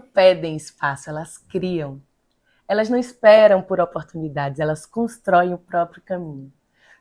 pedem espaço, elas criam. Elas não esperam por oportunidades, elas constroem o próprio caminho.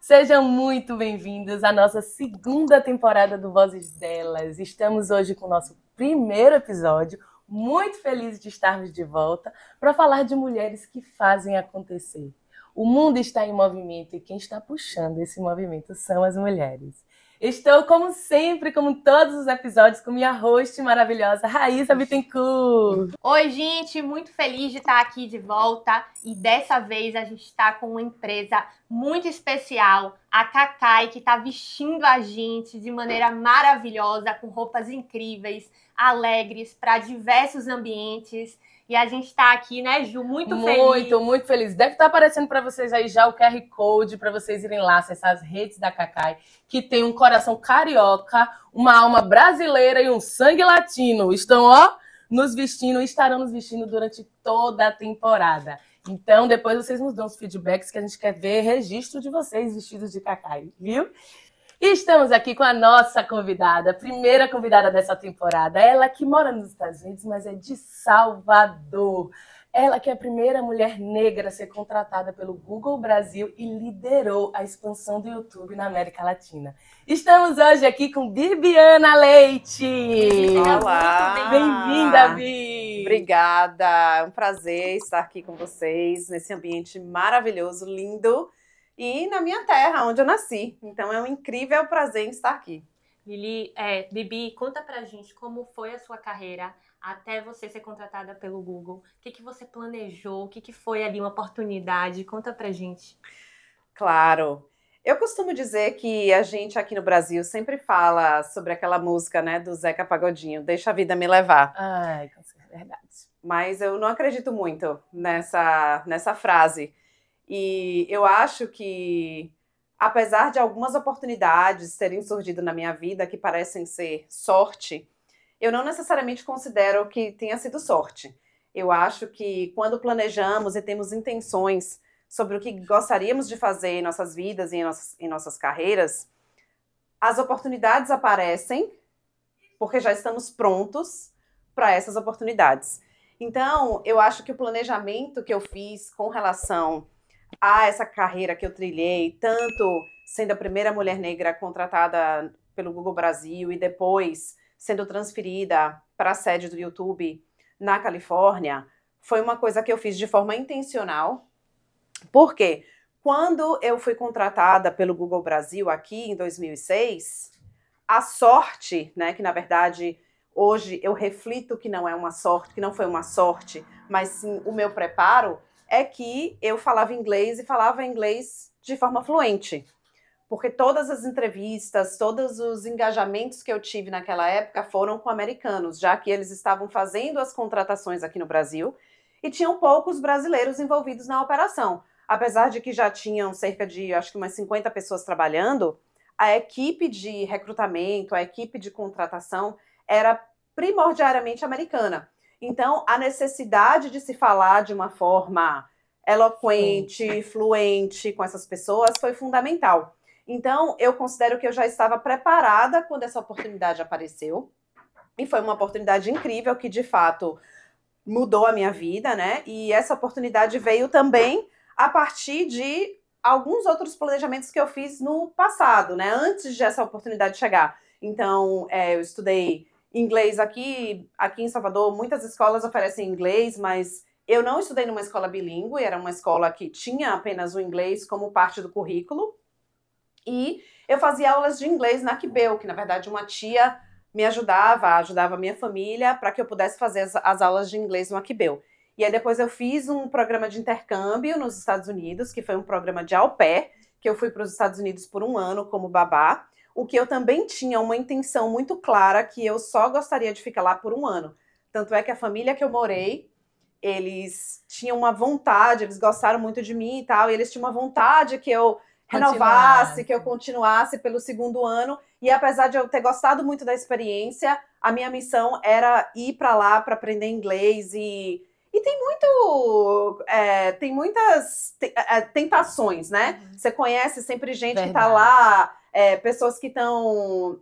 Sejam muito bem-vindos à nossa segunda temporada do Vozes Delas. Estamos hoje com o nosso primeiro episódio, muito felizes de estarmos de volta para falar de mulheres que fazem acontecer. O mundo está em movimento e quem está puxando esse movimento são as mulheres. Estou, como sempre, como em todos os episódios, com minha host maravilhosa, Raíssa Bittencourt. Oi, gente, muito feliz de estar aqui de volta e dessa vez a gente está com uma empresa muito especial, a Cacai, que está vestindo a gente de maneira maravilhosa, com roupas incríveis, alegres, para diversos ambientes. E a gente está aqui, né, Ju, muito feliz. Muito feliz. Deve estar aparecendo para vocês aí já o QR Code para vocês irem lá acessar as redes da Cacai, que tem um coração carioca, uma alma brasileira e um sangue latino. Estão, nos vestindo e estarão nos vestindo durante toda a temporada. Então, depois vocês nos dão os feedbacks que a gente quer ver registro de vocês vestidos de Cacai, viu? E estamos aqui com a nossa convidada, a primeira convidada dessa temporada. Ela que mora nos Estados Unidos, mas é de Salvador. Ela que é a primeira mulher negra a ser contratada pelo Google Brasil e liderou a expansão do YouTube na América Latina. Estamos hoje aqui com Bibiana Leite. Olá! Bem-vinda, Bi! Obrigada, é um prazer estar aqui com vocês, nesse ambiente maravilhoso, lindo, e na minha terra, onde eu nasci. Então é um incrível prazer em estar aqui. Bibi, conta pra gente como foi a sua carreira até você ser contratada pelo Google. O que você planejou? O que foi ali uma oportunidade? Conta pra gente. Claro. Eu costumo dizer que a gente aqui no Brasil sempre fala sobre aquela música, né, do Zeca Pagodinho, Deixa a Vida Me Levar. Ai, com certeza, é verdade. Mas eu não acredito muito nessa frase. E eu acho que, apesar de algumas oportunidades terem surgido na minha vida que parecem ser sorte, eu não necessariamente considero que tenha sido sorte. Eu acho que quando planejamos e temos intenções sobre o que gostaríamos de fazer em nossas vidas e em nossas carreiras, as oportunidades aparecem porque já estamos prontos para essas oportunidades. Então, eu acho que o planejamento que eu fiz com relação a essa carreira que eu trilhei, tanto sendo a primeira mulher negra contratada pelo Google Brasil e depois sendo transferida para a sede do YouTube na Califórnia, foi uma coisa que eu fiz de forma intencional. Porque quando eu fui contratada pelo Google Brasil aqui em 2006, a sorte, né, que na verdade hoje eu reflito que não é uma sorte, que não foi uma sorte, mas sim o meu preparo, é que eu falava inglês e falava inglês de forma fluente. Porque todas as entrevistas, todos os engajamentos que eu tive naquela época foram com americanos, já que eles estavam fazendo as contratações aqui no Brasil e tinham poucos brasileiros envolvidos na operação. Apesar de que já tinham cerca de, acho que umas 50 pessoas trabalhando, a equipe de recrutamento, a equipe de contratação era primordialmente americana. Então, a necessidade de se falar de uma forma eloquente, fluente com essas pessoas foi fundamental. Então, eu considero que eu já estava preparada quando essa oportunidade apareceu. E foi uma oportunidade incrível que, de fato, mudou a minha vida, né? E essa oportunidade veio também a partir de alguns outros planejamentos que eu fiz no passado, né? Antes de essa oportunidade chegar. Então, eu estudei inglês aqui em Salvador. Muitas escolas oferecem inglês, mas eu não estudei numa escola bilíngue. Era uma escola que tinha apenas o inglês como parte do currículo. E eu fazia aulas de inglês na Quibel, que na verdade uma tia me ajudava a minha família para que eu pudesse fazer as aulas de inglês no Aquibel. E aí depois eu fiz um programa de intercâmbio nos Estados Unidos, que foi um programa de au pair, que eu fui para os Estados Unidos por 1 ano como babá, o que eu também tinha uma intenção muito clara que eu só gostaria de ficar lá por 1 ano. Tanto é que a família que eu morei, eles tinham uma vontade, eles gostaram muito de mim e tal, e eles tinham uma vontade que eu renovasse, que eu continuasse pelo 2º ano. E apesar de eu ter gostado muito da experiência, a minha missão era ir para lá para aprender inglês e tem muitas tentações, né? Você conhece sempre gente que tá lá pessoas que estão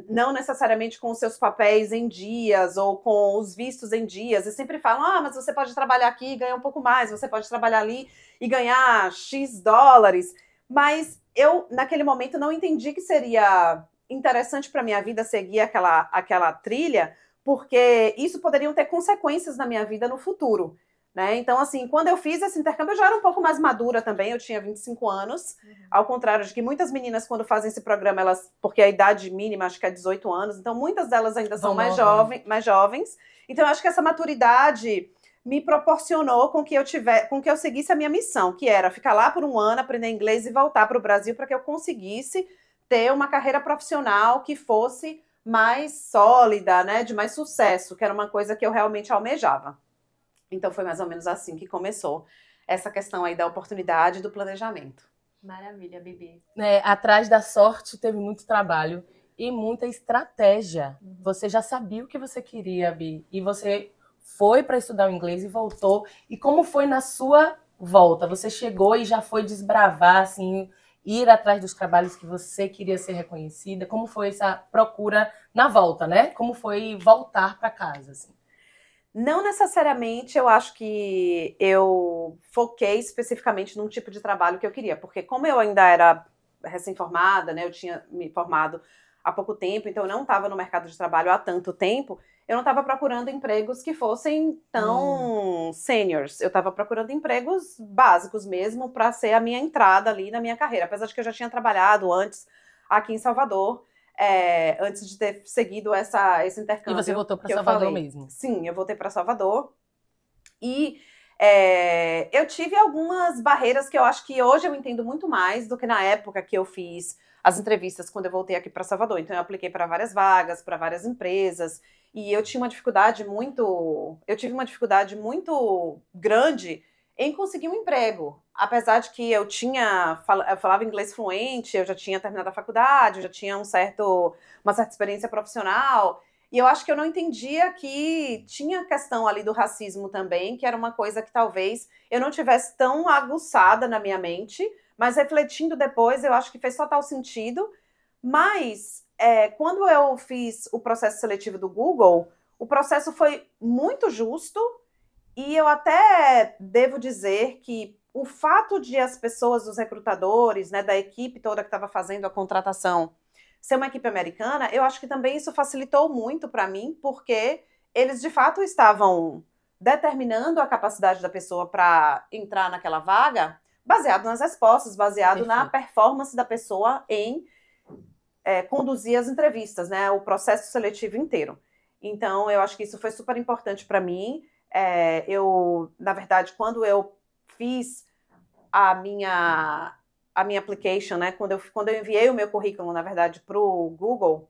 não necessariamente com os seus papéis em dias ou com os vistos em dias, e sempre falam, mas você pode trabalhar aqui e ganhar um pouco mais, você pode trabalhar ali e ganhar X dólares, mas eu, naquele momento, não entendi que seria interessante para minha vida seguir aquela trilha, porque isso poderiam ter consequências na minha vida no futuro. Né? Então, assim, quando eu fiz esse intercâmbio, eu já era um pouco mais madura também, eu tinha 25 anos, ao contrário de que muitas meninas, quando fazem esse programa, porque a idade mínima acho que é 18 anos, então muitas delas ainda são mais jovens. Então, eu acho que essa maturidade me proporcionou com que eu seguisse a minha missão, que era ficar lá por um ano, aprender inglês e voltar para o Brasil para que eu conseguisse ter uma carreira profissional que fosse mais sólida, né, de mais sucesso, que era uma coisa que eu realmente almejava. Então, foi mais ou menos assim que começou essa questão aí da oportunidade e do planejamento. Maravilha, Bibi. Atrás da sorte teve muito trabalho e muita estratégia. Você já sabia o que você queria, Bi, e você foi para estudar o inglês e voltou. E como foi na sua volta? Você chegou e já foi desbravar, assim, ir atrás dos trabalhos que você queria ser reconhecida? Como foi essa procura na volta, né? Como foi voltar para casa, assim? Não necessariamente eu acho que eu foquei especificamente num tipo de trabalho que eu queria, porque como eu ainda era recém-formada, né, eu tinha me formado há pouco tempo, então eu não estava no mercado de trabalho há tanto tempo, eu não estava procurando empregos que fossem tão seniors, eu estava procurando empregos básicos mesmo para ser a minha entrada ali na minha carreira, apesar de que eu já tinha trabalhado antes aqui em Salvador, antes de ter seguido esse intercâmbio. E você voltou para Salvador mesmo? Sim, eu voltei para Salvador. E eu tive algumas barreiras que eu acho que hoje eu entendo muito mais do que na época que eu fiz as entrevistas quando eu voltei aqui para Salvador. Então eu apliquei para várias vagas, para várias empresas, e eu tive uma dificuldade muito grande em conseguir um emprego. Apesar de que eu falava inglês fluente, eu já tinha terminado a faculdade, eu já tinha uma certa experiência profissional, e eu acho que eu não entendia que tinha a questão ali do racismo também, que era uma coisa que talvez eu não tivesse tão aguçada na minha mente, mas refletindo depois, eu acho que fez total sentido. Mas quando eu fiz o processo seletivo do Google, o processo foi muito justo, e eu até devo dizer que o fato de as pessoas, os recrutadores, né, da equipe toda que estava fazendo a contratação, ser uma equipe americana, eu acho que também isso facilitou muito para mim, porque eles de fato estavam determinando a capacidade da pessoa para entrar naquela vaga, baseado nas respostas, baseado na performance da pessoa em conduzir as entrevistas, né, o processo seletivo inteiro. Então, eu acho que isso foi super importante para mim. Na verdade, quando eu fiz a minha application, né, quando eu enviei o meu currículo, na verdade, para o Google,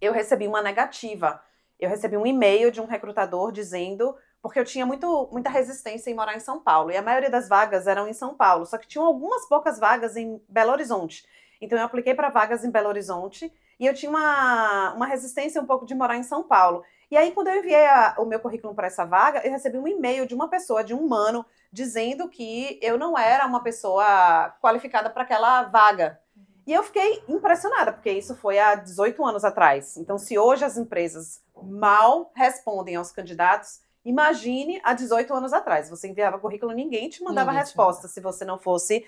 eu recebi uma negativa. Eu recebi um e-mail de um recrutador dizendo, porque eu tinha muita resistência em morar em São Paulo, e a maioria das vagas eram em São Paulo, só que tinham algumas poucas vagas em Belo Horizonte. Então eu apliquei para vagas em Belo Horizonte, e eu tinha uma resistência um pouco de morar em São Paulo. E aí, quando eu enviei o meu currículo para essa vaga, eu recebi um e-mail de uma pessoa, de um humano, dizendo que eu não era uma pessoa qualificada para aquela vaga. E eu fiquei impressionada, porque isso foi há 18 anos atrás. Então, se hoje as empresas mal respondem aos candidatos, imagine há 18 anos atrás. Você enviava currículo, ninguém te mandava resposta se você não fosse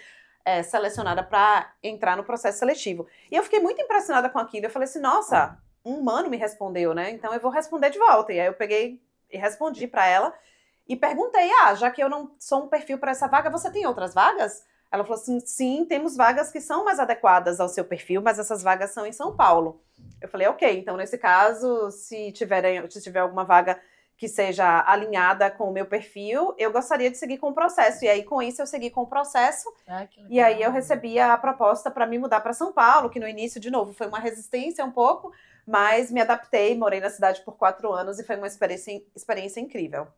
selecionada para entrar no processo seletivo. E eu fiquei muito impressionada com aquilo. Eu falei assim, nossa, um humano me respondeu, né? Então eu vou responder de volta. E aí eu peguei e respondi para ela e perguntei, já que eu não sou um perfil para essa vaga, você tem outras vagas? Ela falou assim, sim, temos vagas que são mais adequadas ao seu perfil, mas essas vagas são em São Paulo. Eu falei, ok, então nesse caso, se tiver alguma vaga que seja alinhada com o meu perfil, eu gostaria de seguir com o processo. E aí, com isso, eu segui com o processo. E aí, eu recebi a proposta para me mudar para São Paulo, que no início, de novo, foi uma resistência um pouco, mas me adaptei, morei na cidade por 4 anos e foi uma experiência incrível.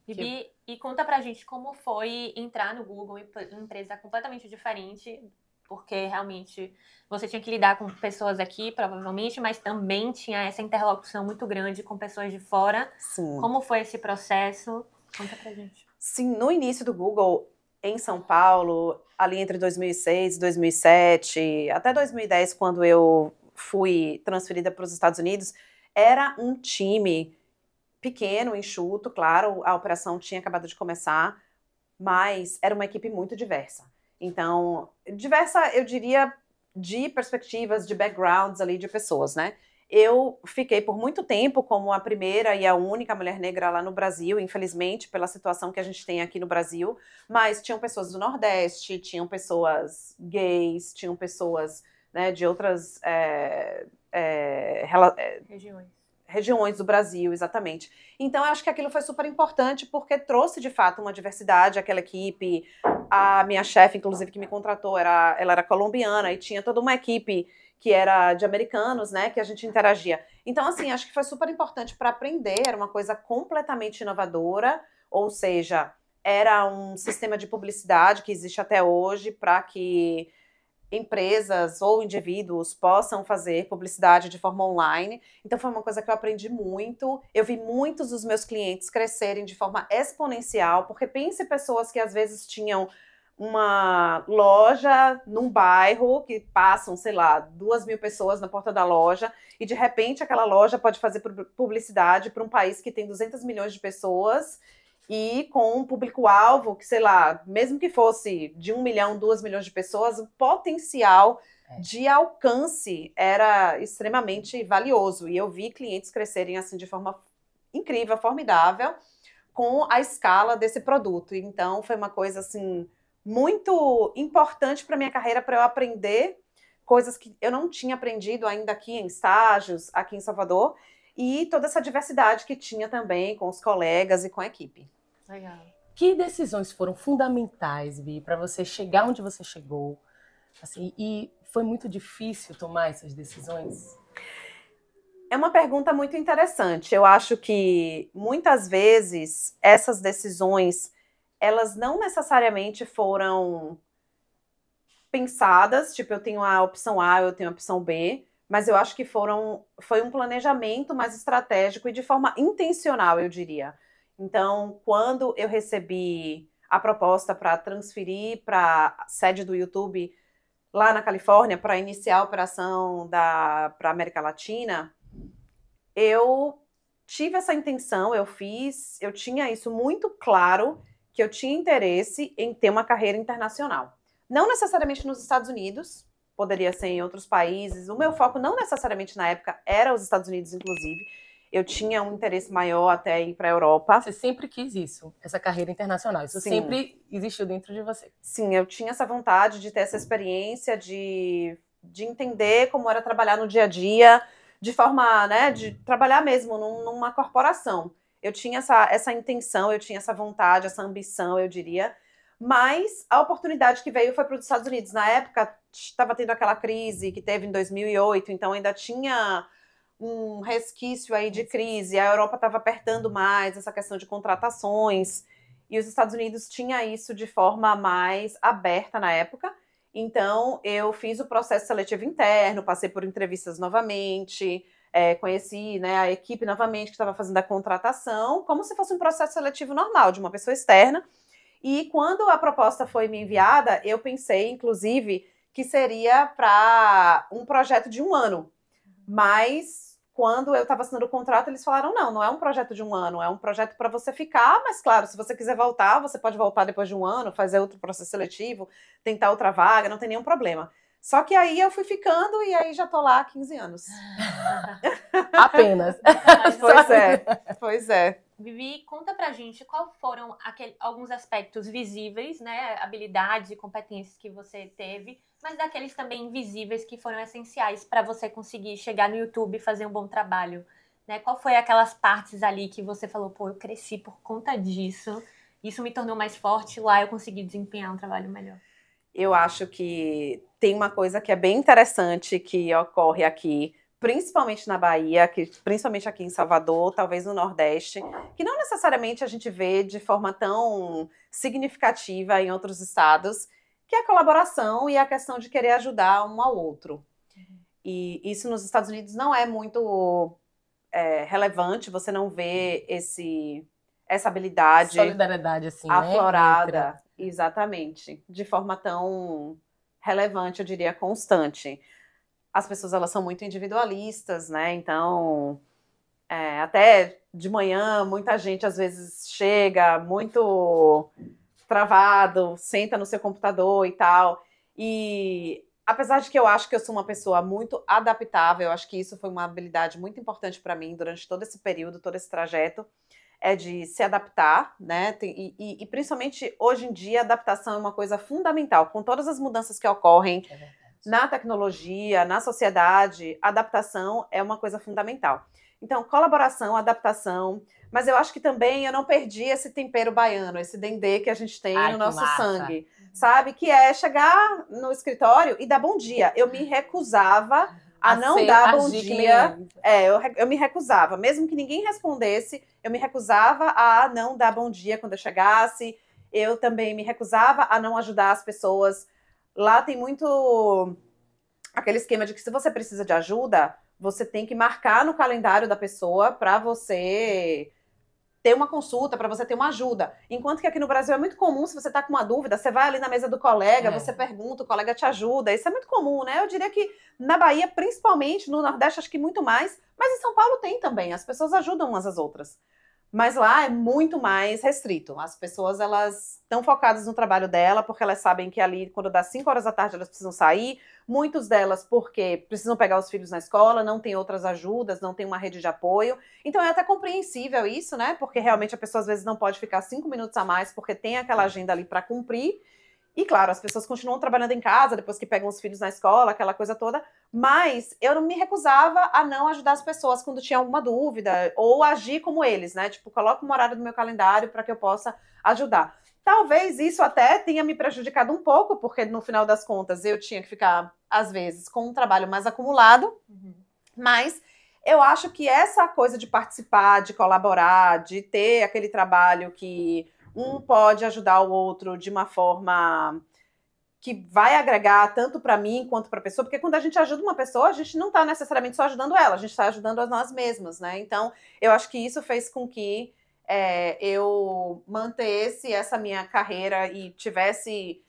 Bibi, e conta pra gente como foi entrar no Google, empresa completamente diferente, porque realmente você tinha que lidar com pessoas aqui, provavelmente, mas também tinha essa interlocução muito grande com pessoas de fora. Sim. Como foi esse processo? Conta pra gente. Sim, no início do Google, em São Paulo, ali entre 2006 e 2007, até 2010, quando eu fui transferida para os Estados Unidos, era um time pequeno, enxuto, claro, a operação tinha acabado de começar, mas era uma equipe muito diversa. Então, diversa, eu diria, de perspectivas, de backgrounds ali de pessoas, né? Eu fiquei por muito tempo como a primeira e a única mulher negra lá no Brasil, infelizmente, pela situação que a gente tem aqui no Brasil, mas tinham pessoas do Nordeste, tinham pessoas gays, tinham pessoas, né, de outras regiões do Brasil, exatamente. Então, eu acho que aquilo foi super importante porque trouxe, de fato, uma diversidade àquela equipe. A minha chefe, inclusive, que me contratou, ela era colombiana e tinha toda uma equipe que era de americanos, né, que a gente interagia. Então, assim, acho que foi super importante para aprender, era uma coisa completamente inovadora, ou seja, era um sistema de publicidade que existe até hoje para que empresas ou indivíduos possam fazer publicidade de forma online. Então foi uma coisa que eu aprendi muito. Eu vi muitos dos meus clientes crescerem de forma exponencial, porque pense pessoas que às vezes tinham uma loja num bairro que passam, sei lá, 2.000 pessoas na porta da loja e de repente aquela loja pode fazer publicidade para um país que tem 200 milhões de pessoas e com um público-alvo que, sei lá, mesmo que fosse de 1 milhão, 2 milhões de pessoas, o potencial de alcance era extremamente valioso. E eu vi clientes crescerem assim de forma incrível, formidável, com a escala desse produto. Então, foi uma coisa assim muito importante para minha carreira, para eu aprender coisas que eu não tinha aprendido ainda aqui em estágios, aqui em Salvador, e toda essa diversidade que tinha também com os colegas e com a equipe. Legal. Que decisões foram fundamentais, Vi, para você chegar onde você chegou? Assim, e foi muito difícil tomar essas decisões? É uma pergunta muito interessante. Eu acho que muitas vezes essas decisões, elas não necessariamente foram pensadas, tipo, eu tenho a opção A, eu tenho a opção B, mas eu acho que foi um planejamento mais estratégico e de forma intencional, eu diria. Então, quando eu recebi a proposta para transferir para a sede do YouTube lá na Califórnia, para iniciar a operação para a América Latina, eu tive essa intenção, eu tinha isso muito claro, que eu tinha interesse em ter uma carreira internacional. Não necessariamente nos Estados Unidos, poderia ser em outros países. O meu foco não necessariamente na época era os Estados Unidos, inclusive. Eu tinha um interesse maior até ir para a Europa. Você sempre quis isso, essa carreira internacional. Isso Sim. sempre existiu dentro de você. Sim, eu tinha essa vontade de ter essa experiência, de entender como era trabalhar no dia a dia, de forma, né, de trabalhar mesmo numa corporação. Eu tinha essa intenção, eu tinha essa vontade, essa ambição, eu diria. Mas a oportunidade que veio foi para os Estados Unidos. Na época, estava tendo aquela crise que teve em 2008, então ainda tinha um resquício aí de crise. A Europa estava apertando mais essa questão de contratações. E os Estados Unidos tinha isso de forma mais aberta na época. Então, eu fiz o processo seletivo interno, passei por entrevistas novamente, conheci, né, a equipe novamente que estava fazendo a contratação, como se fosse um processo seletivo normal, de uma pessoa externa. E quando a proposta foi me enviada, eu pensei, inclusive, que seria para um projeto de 1 ano. Mas quando eu estava assinando o contrato, eles falaram, não é um projeto de 1 ano, é um projeto para você ficar, mas claro, se você quiser voltar, você pode voltar depois de 1 ano, fazer outro processo seletivo, tentar outra vaga, não tem nenhum problema. Só que aí eu fui ficando e aí já tô lá há 15 anos. Apenas. Pois é. Vivi, conta pra gente qual foram alguns aspectos visíveis, né, habilidades e competências que você teve, mas daqueles também invisíveis que foram essenciais para você conseguir chegar no YouTube e fazer um bom trabalho, né? Qual foi aquelas partes ali que você falou, pô, eu cresci por conta disso, isso me tornou mais forte, lá eu consegui desempenhar um trabalho melhor? Eu acho que tem uma coisa que é bem interessante que ocorre aqui, principalmente na Bahia, principalmente aqui em Salvador, talvez no Nordeste, que não necessariamente a gente vê de forma tão significativa em outros estados, que é a colaboração e a questão de querer ajudar um ao outro. E isso nos Estados Unidos não é muito relevante, você não vê essa habilidade solidariedade assim, aflorada. Né? Exatamente. De forma tão relevante, eu diria, constante. As pessoas, elas são muito individualistas, né? Então, até de manhã, muita gente às vezes chega muito travado, senta no seu computador e tal. E apesar de que eu acho que eu sou uma pessoa muito adaptável, eu acho que isso foi uma habilidade muito importante para mim durante todo esse período, todo esse trajeto, é de se adaptar, né? E principalmente hoje em dia, a adaptação é uma coisa fundamental. Com todas as mudanças que ocorrem na tecnologia, na sociedade, adaptação é uma coisa fundamental. Então, colaboração, adaptação, mas eu acho que também eu não perdi esse tempero baiano, esse dendê que a gente tem no nosso sangue, sabe? Que é chegar no escritório e dar bom dia. Eu me recusava a não dar bom dia. Eu me recusava. Mesmo que ninguém respondesse, eu me recusava a não dar bom dia quando eu chegasse. Eu também me recusava a não ajudar as pessoas. Lá tem muito aquele esquema de que se você precisa de ajuda, você tem que marcar no calendário da pessoa para você ter uma consulta, para você ter uma ajuda. Enquanto que aqui no Brasil é muito comum, se você está com uma dúvida, você vai ali na mesa do colega, você pergunta, o colega te ajuda. Isso é muito comum, né? Eu diria que na Bahia, principalmente, no Nordeste, acho que muito mais, mas em São Paulo tem também. As pessoas ajudam umas às outras. Mas lá é muito mais restrito. As pessoas, elas estão focadas no trabalho dela, porque elas sabem que ali, quando dá 5 horas da tarde, elas precisam sair. Muitos delas porque precisam pegar os filhos na escola, não tem outras ajudas, não tem uma rede de apoio. Então é até compreensível isso, né? Porque realmente a pessoa às vezes não pode ficar 5 minutos a mais, porque tem aquela agenda ali para cumprir. E claro, as pessoas continuam trabalhando em casa, depois que pegam os filhos na escola, aquela coisa toda. Mas eu não me recusava a não ajudar as pessoas quando tinha alguma dúvida, ou agir como eles, né? Tipo, coloco uma horário no meu calendário para que eu possa ajudar. Talvez isso até tenha me prejudicado um pouco, porque no final das contas eu tinha que ficar, às vezes, com um trabalho mais acumulado. Mas eu acho que essa coisa de participar, de colaborar, de ter aquele trabalho que um pode ajudar o outro de uma forma que vai agregar tanto para mim quanto para a pessoa, porque quando a gente ajuda uma pessoa, a gente não está necessariamente só ajudando ela, a gente está ajudando a nós mesmas, né? Então, eu acho que isso fez com que eu mantesse essa minha carreira e tivesse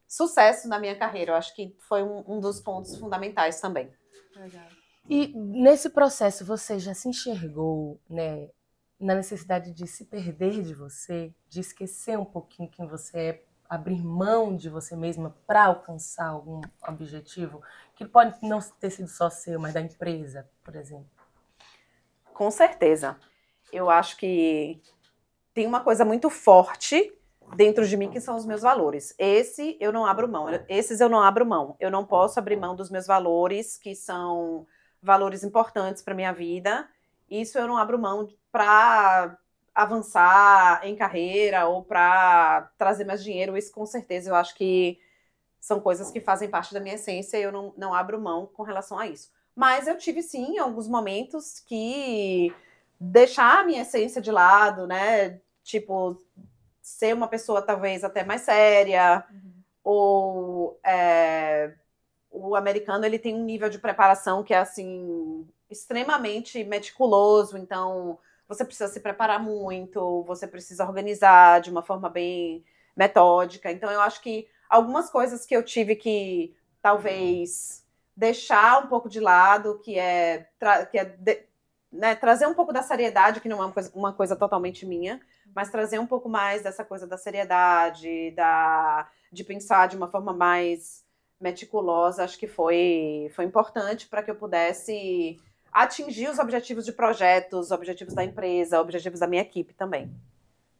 sucesso na minha carreira. Eu acho que foi um dos pontos fundamentais também. Legal. E nesse processo, você já se enxergou, né, na necessidade de se perder de você, de esquecer um pouquinho quem você é, abrir mão de você mesma para alcançar algum objetivo, que pode não ter sido só seu, mas da empresa, por exemplo? Com certeza. Eu acho que tem uma coisa muito forte dentro de mim que são os meus valores. Esses eu não abro mão. Eu não posso abrir mão dos meus valores, que são valores importantes para minha vida. Isso eu não abro mão para avançar em carreira ou para trazer mais dinheiro. Isso com certeza eu acho que são coisas que fazem parte da minha essência e eu não abro mão com relação a isso. Mas eu tive sim alguns momentos que deixar a minha essência de lado, né? Tipo, ser uma pessoa talvez até mais séria, ou o americano ele tem um nível de preparação que é assim extremamente meticuloso, então você precisa se preparar muito, você precisa organizar de uma forma bem metódica. Então eu acho que algumas coisas que eu tive que talvez deixar um pouco de lado, né, trazer um pouco da seriedade, que não é uma coisa totalmente minha, mas trazer um pouco mais dessa coisa da seriedade, de pensar de uma forma mais meticulosa, acho que foi importante para que eu pudesse atingir os objetivos de projetos, objetivos da empresa, objetivos da minha equipe também.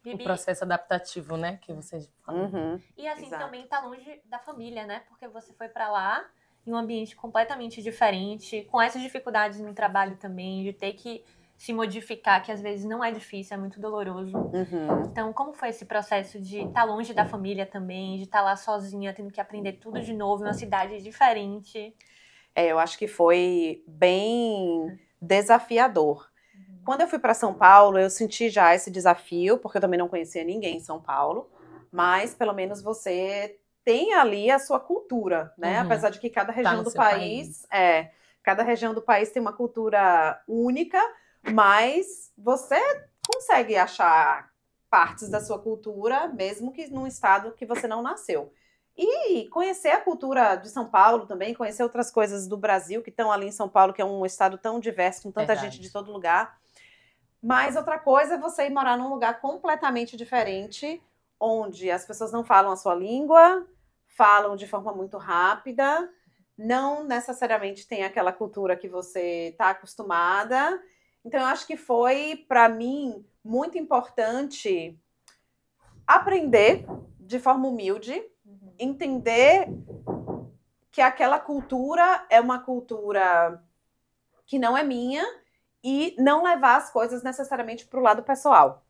O processo adaptativo, né, que vocês falam. E assim, Exato. também tá longe da família, né? Porque você foi para lá em um ambiente completamente diferente, com essas dificuldades no trabalho também, de ter que se modificar, que às vezes não é difícil, é muito doloroso. Então, como foi esse processo de estar longe da família também, de estar lá sozinha, tendo que aprender tudo de novo em uma cidade diferente? Eu acho que foi bem desafiador. Quando eu fui para São Paulo, eu senti já esse desafio, porque eu também não conhecia ninguém em São Paulo, mas pelo menos você tem ali a sua cultura, né? Apesar de que cada região do país, cada região do país tem uma cultura única, mas você consegue achar partes da sua cultura, mesmo que num estado que você não nasceu. E conhecer a cultura de São Paulo também, conhecer outras coisas do Brasil que estão ali em São Paulo, que é um estado tão diverso, com tanta gente de todo lugar. Mas outra coisa é você ir morar num lugar completamente diferente, onde as pessoas não falam a sua língua, falam de forma muito rápida, não necessariamente tem aquela cultura que você está acostumada. Então, eu acho que foi, para mim, muito importante aprender de forma humilde, entender que aquela cultura é uma cultura que não é minha e não levar as coisas necessariamente para o lado pessoal.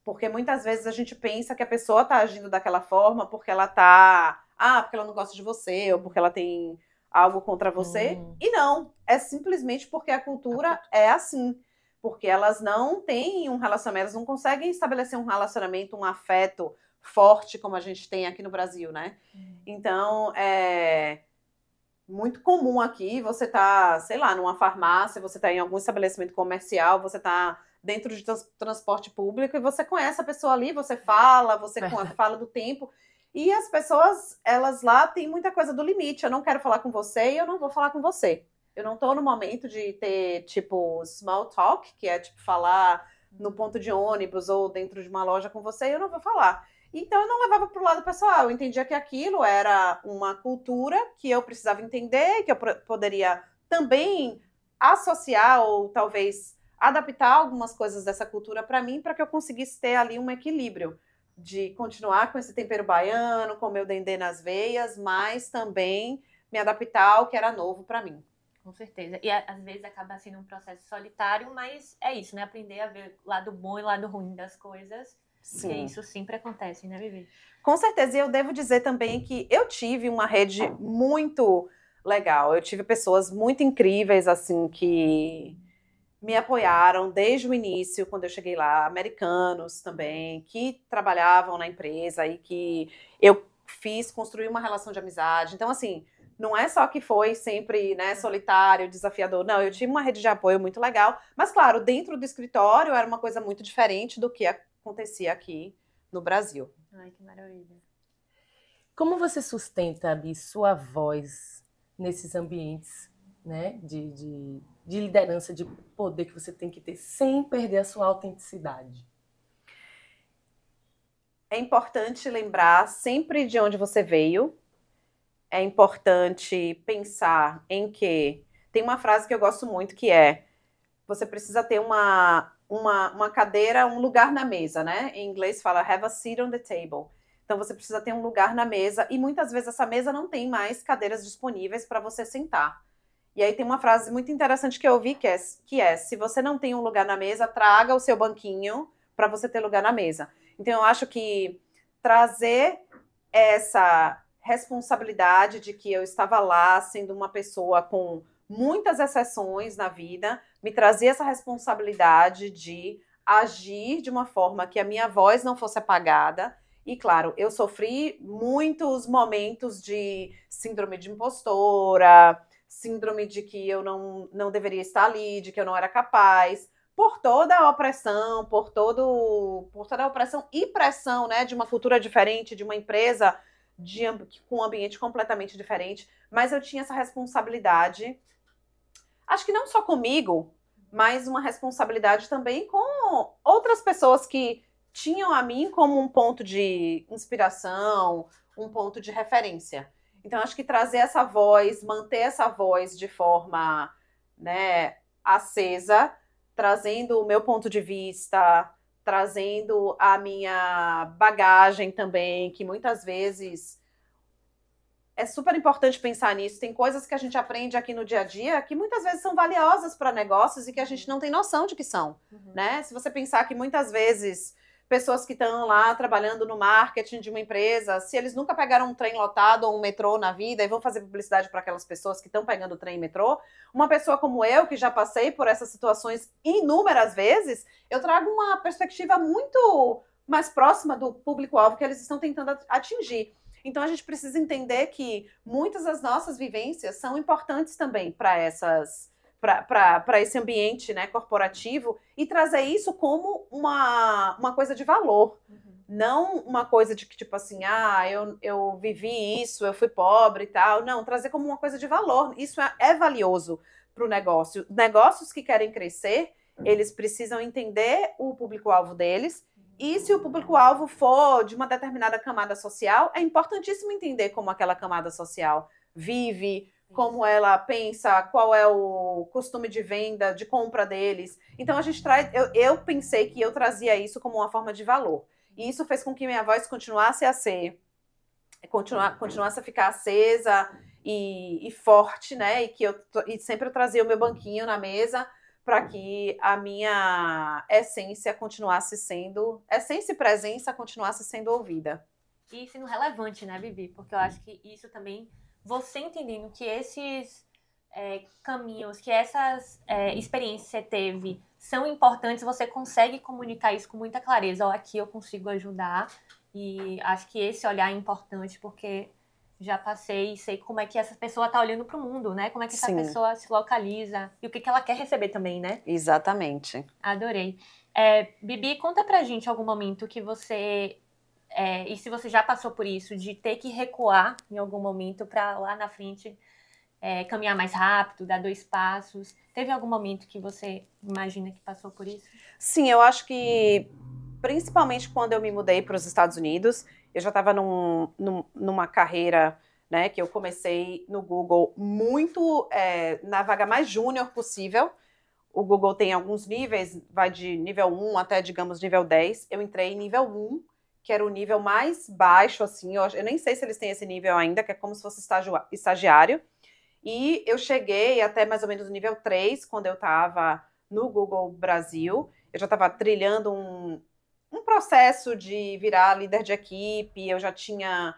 Porque muitas vezes a gente pensa que a pessoa está agindo daquela forma porque ela tá... porque ela não gosta de você ou porque ela tem algo contra você. E não, é simplesmente porque a cultura é assim. Porque elas não têm um relacionamento, elas não conseguem estabelecer um relacionamento, um afeto forte como a gente tem aqui no Brasil, né? Então, é muito comum aqui, você tá, sei lá, numa farmácia, você tá em algum estabelecimento comercial, você tá dentro de transporte público e você conhece a pessoa ali, você fala do tempo. E as pessoas, elas lá têm muita coisa do limite. Eu não quero falar com você e eu não vou falar com você. Eu não tô no momento de ter, tipo, small talk, que é, tipo, falar no ponto de ônibus ou dentro de uma loja com você, e eu não vou falar. Então, eu não levava pro lado pessoal. Eu entendia que aquilo era uma cultura que eu precisava entender, que eu poderia também associar ou talvez adaptar algumas coisas dessa cultura para mim, para que eu conseguisse ter ali um equilíbrio de continuar com esse tempero baiano, com o meu dendê nas veias, mas também me adaptar ao que era novo para mim. Com certeza. E às vezes acaba sendo um processo solitário, mas é isso, né? Aprender a ver o lado bom e o lado ruim das coisas. Sim. Porque isso sempre acontece, né, Vivi? Com certeza. E eu devo dizer também que eu tive uma rede muito legal. Eu tive pessoas muito incríveis, assim, que me apoiaram desde o início, quando eu cheguei lá, americanos também, que trabalhavam na empresa e que eu fiz construir uma relação de amizade. Então, assim, não é só que foi sempre, né, solitário, desafiador. Não, eu tive uma rede de apoio muito legal. Mas, claro, dentro do escritório era uma coisa muito diferente do que acontecia aqui no Brasil. Ai, que maravilha. Como você sustenta, Bi, sua voz nesses ambientes, né, de liderança, de poder que você tem que ter, sem perder a sua autenticidade? É importante lembrar sempre de onde você veio. É importante pensar em que... Tem uma frase que eu gosto muito que é: você precisa ter uma cadeira, um lugar na mesa, né? Em inglês fala have a seat on the table. Então você precisa ter um lugar na mesa e muitas vezes essa mesa não tem mais cadeiras disponíveis para você sentar. E aí tem uma frase muito interessante que eu ouvi que é se você não tem um lugar na mesa, traga o seu banquinho para você ter lugar na mesa. Então eu acho que trazer essa responsabilidade de que eu estava lá sendo uma pessoa com muitas exceções na vida, me trazia essa responsabilidade de agir de uma forma que a minha voz não fosse apagada. E, claro, eu sofri muitos momentos de síndrome de impostora, síndrome de que eu não deveria estar ali, de que eu não era capaz, por toda a opressão, por toda a opressão e pressão, né, de uma cultura diferente, de uma empresa com um ambiente completamente diferente. Mas eu tinha essa responsabilidade, acho que não só comigo, mas uma responsabilidade também com outras pessoas que tinham a mim como um ponto de inspiração, um ponto de referência. Então, acho que trazer essa voz, manter essa voz de forma, né, acesa, trazendo o meu ponto de vista, trazendo a minha bagagem também, que muitas vezes é super importante pensar nisso. Tem coisas que a gente aprende aqui no dia a dia que muitas vezes são valiosas para negócios e que a gente não tem noção de que são, né? Se você pensar que muitas vezes pessoas que estão lá trabalhando no marketing de uma empresa, se eles nunca pegaram um trem lotado ou um metrô na vida e vão fazer publicidade para aquelas pessoas que estão pegando trem e metrô, uma pessoa como eu, que já passei por essas situações inúmeras vezes, eu trago uma perspectiva muito mais próxima do público-alvo que eles estão tentando atingir. Então, a gente precisa entender que muitas das nossas vivências são importantes também para para esse ambiente, né, corporativo e trazer isso como uma coisa de valor. Não uma coisa de que, tipo assim, eu vivi isso, eu fui pobre e tal. Não, trazer como uma coisa de valor. Isso é valioso para o negócio. Negócios que querem crescer, eles precisam entender o público-alvo deles. E se o público-alvo for de uma determinada camada social, é importantíssimo entender como aquela camada social vive, como ela pensa, qual é o costume de venda, de compra deles. Então, a gente traz. Eu pensei que eu trazia isso como uma forma de valor. E isso fez com que minha voz continuasse a ficar acesa e forte, né? E sempre eu trazia o meu banquinho na mesa para que a minha essência e presença continuasse sendo ouvida. E sendo relevante, né, Bibi? Porque eu acho que isso também, você entendendo que esses caminhos, que essas experiências que você teve são importantes, você consegue comunicar isso com muita clareza. Ó, aqui eu consigo ajudar. E acho que esse olhar é importante, porque já passei e sei como é que essa pessoa está olhando para o mundo, né? Como é que essa pessoa se localiza e o que ela quer receber também, né? Exatamente. Adorei. Bibi, conta pra gente algum momento que você... e se você já passou por isso, de ter que recuar em algum momento para lá na frente caminhar mais rápido, dar 2 passos. Teve algum momento que você imagina que passou por isso? Sim, eu acho que principalmente quando eu me mudei para os Estados Unidos, eu já estava numa carreira, né, que eu comecei no Google muito na vaga mais júnior possível. O Google tem alguns níveis, vai de nível 1 até, digamos, nível 10. Eu entrei em nível 1, que era o nível mais baixo, assim, eu nem sei se eles têm esse nível ainda, que é como se fosse estagiário. E eu cheguei até mais ou menos o nível 3, quando eu estava no Google Brasil. Eu já estava trilhando um processo de virar líder de equipe, eu já tinha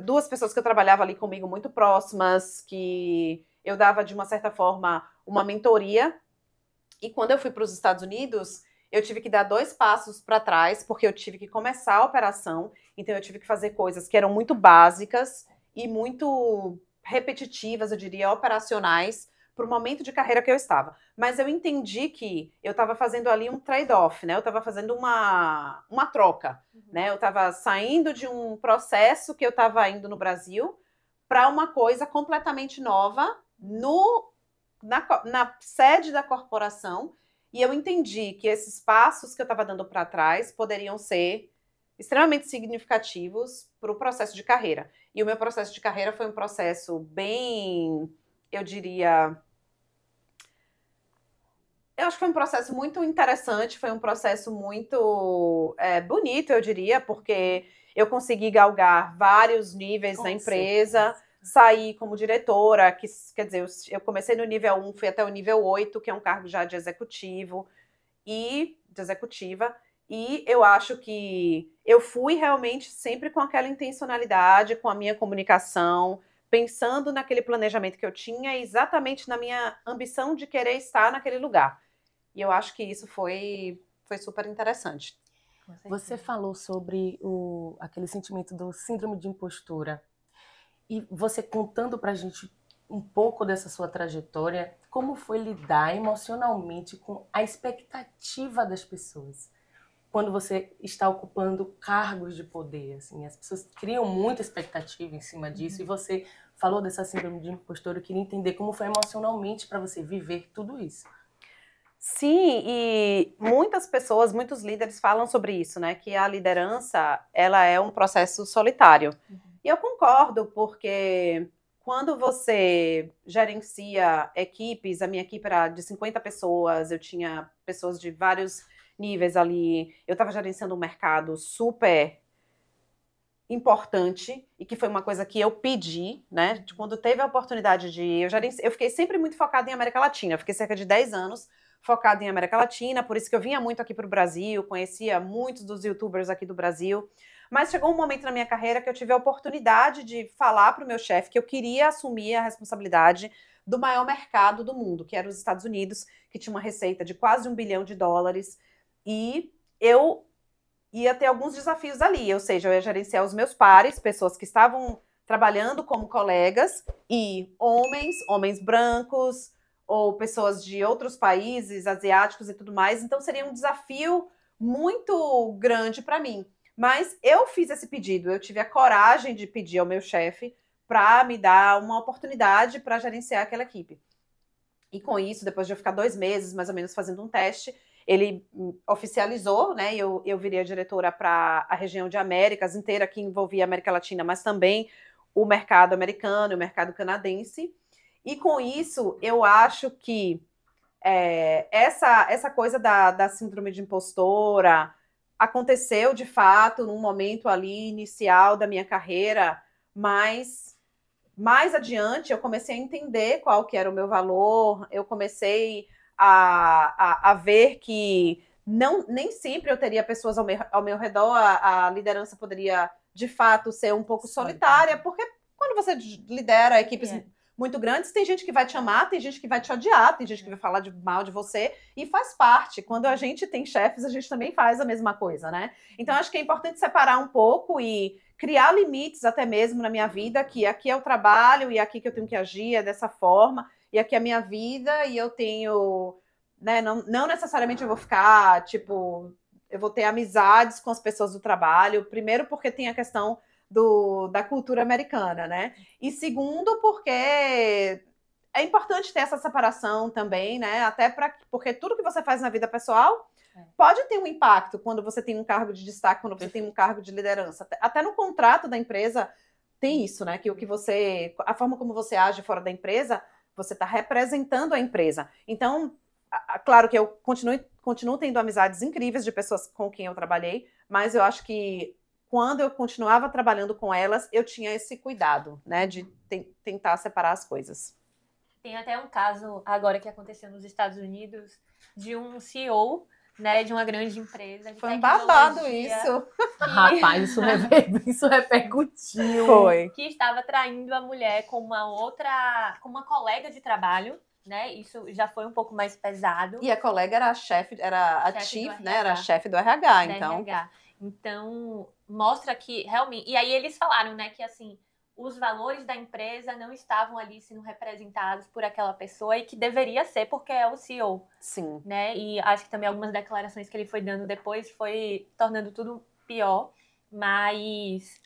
2 pessoas que eu trabalhava ali comigo muito próximas, que eu dava, de uma certa forma, uma mentoria. E quando eu fui para os Estados Unidos, eu tive que dar 2 passos para trás, porque eu tive que começar a operação, então eu tive que fazer coisas que eram muito básicas e muito repetitivas, eu diria, operacionais, para o momento de carreira que eu estava. Mas eu entendi que eu estava fazendo ali um trade-off, né? Eu estava fazendo uma troca, né? Eu estava saindo de um processo que eu estava indo no Brasil para uma coisa completamente nova na sede da corporação, e eu entendi que esses passos que eu estava dando para trás poderiam ser extremamente significativos para o processo de carreira. E o meu processo de carreira foi um processo bem, eu diria... Eu acho que foi um processo muito interessante, foi um processo muito bonito, eu diria, porque eu consegui galgar vários níveis na empresa, saí como diretora, quer dizer, eu comecei no nível 1, fui até o nível 8, que é um cargo já de executiva, e eu acho que eu fui realmente sempre com aquela intencionalidade, com a minha comunicação, pensando naquele planejamento que eu tinha, exatamente na minha ambição de querer estar naquele lugar. E eu acho que isso foi super interessante. Você falou sobre aquele sentimento do síndrome de impostura. E você contando pra gente um pouco dessa sua trajetória, como foi lidar emocionalmente com a expectativa das pessoas? Quando você está ocupando cargos de poder, assim, as pessoas criam muita expectativa em cima disso, e você falou dessa síndrome de impostora. Eu queria entender como foi emocionalmente para você viver tudo isso. Sim, e muitas pessoas, muitos líderes falam sobre isso, né? Que a liderança, ela é um processo solitário. E eu concordo, porque quando você gerencia equipes, a minha equipe era de 50 pessoas, eu tinha pessoas de vários níveis ali, eu estava gerenciando um mercado super importante, e que foi uma coisa que eu pedi, né? Quando teve a oportunidade de... Eu fiquei sempre muito focada em América Latina, eu fiquei cerca de 10 anos focada em América Latina, por isso que eu vinha muito aqui para o Brasil, conhecia muitos dos youtubers aqui do Brasil, mas chegou um momento na minha carreira que eu tive a oportunidade de falar para o meu chefe que eu queria assumir a responsabilidade do maior mercado do mundo, que era os Estados Unidos, que tinha uma receita de quase $1 bilhão, e eu ia ter alguns desafios ali, ou seja, eu ia gerenciar os meus pares, pessoas que estavam trabalhando como colegas, e homens brancos, ou pessoas de outros países, asiáticos e tudo mais. Então, seria um desafio muito grande para mim. Mas eu fiz esse pedido, eu tive a coragem de pedir ao meu chefe para me dar uma oportunidade para gerenciar aquela equipe. E com isso, depois de eu ficar 2 meses, mais ou menos, fazendo um teste, ele oficializou, né? Eu virei a diretora para a região de Américas inteira, que envolvia a América Latina, mas também o mercado americano, o mercado canadense. E com isso, eu acho que essa coisa da síndrome de impostora aconteceu, de fato, num momento ali inicial da minha carreira, mas mais adiante eu comecei a entender qual que era o meu valor, eu comecei a ver que nem sempre eu teria pessoas ao meu redor, a liderança poderia, de fato, ser um pouco solitária, porque quando você lidera equipes muito grandes, tem gente que vai te amar, tem gente que vai te odiar, tem gente que vai falar mal de você, e faz parte. Quando a gente tem chefes, a gente também faz a mesma coisa, né? Então, acho que é importante separar um pouco e criar limites até mesmo na minha vida, que aqui é o trabalho, e aqui que eu tenho que agir é dessa forma, e aqui é a minha vida, e eu tenho... Né, não necessariamente eu vou ficar, tipo... Eu vou ter amizades com as pessoas do trabalho, primeiro porque tem a questão da cultura americana, né? E segundo, porque é importante ter essa separação também, né? Até porque tudo que você faz na vida pessoal pode ter um impacto quando você tem um cargo de destaque, quando você tem um cargo de liderança. Até no contrato da empresa tem isso, né? Que a forma como você age fora da empresa, você está representando a empresa. Então, claro que eu continuo tendo amizades incríveis de pessoas com quem eu trabalhei, mas eu acho que quando eu continuava trabalhando com elas, eu tinha esse cuidado, né, de tentar separar as coisas. Tem até um caso agora que aconteceu nos Estados Unidos de um CEO, né, de uma grande empresa. Foi um babado isso. Rapaz, isso repercutiu. Foi. Que estava traindo a mulher com uma colega de trabalho. Né? Isso já foi um pouco mais pesado. E a colega era a chefe, era a chief, né? Era a chefe do RH, então. RH. Então, mostra que realmente... E aí eles falaram, né, que assim, os valores da empresa não estavam ali sendo representados por aquela pessoa e que deveria ser, porque é o CEO. Sim. Né? E acho que também algumas declarações que ele foi dando depois foi tornando tudo pior, mas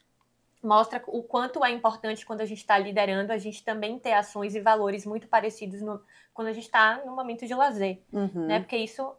mostra o quanto é importante quando a gente está liderando, a gente também ter ações e valores muito parecidos quando a gente está no momento de lazer, né? Porque isso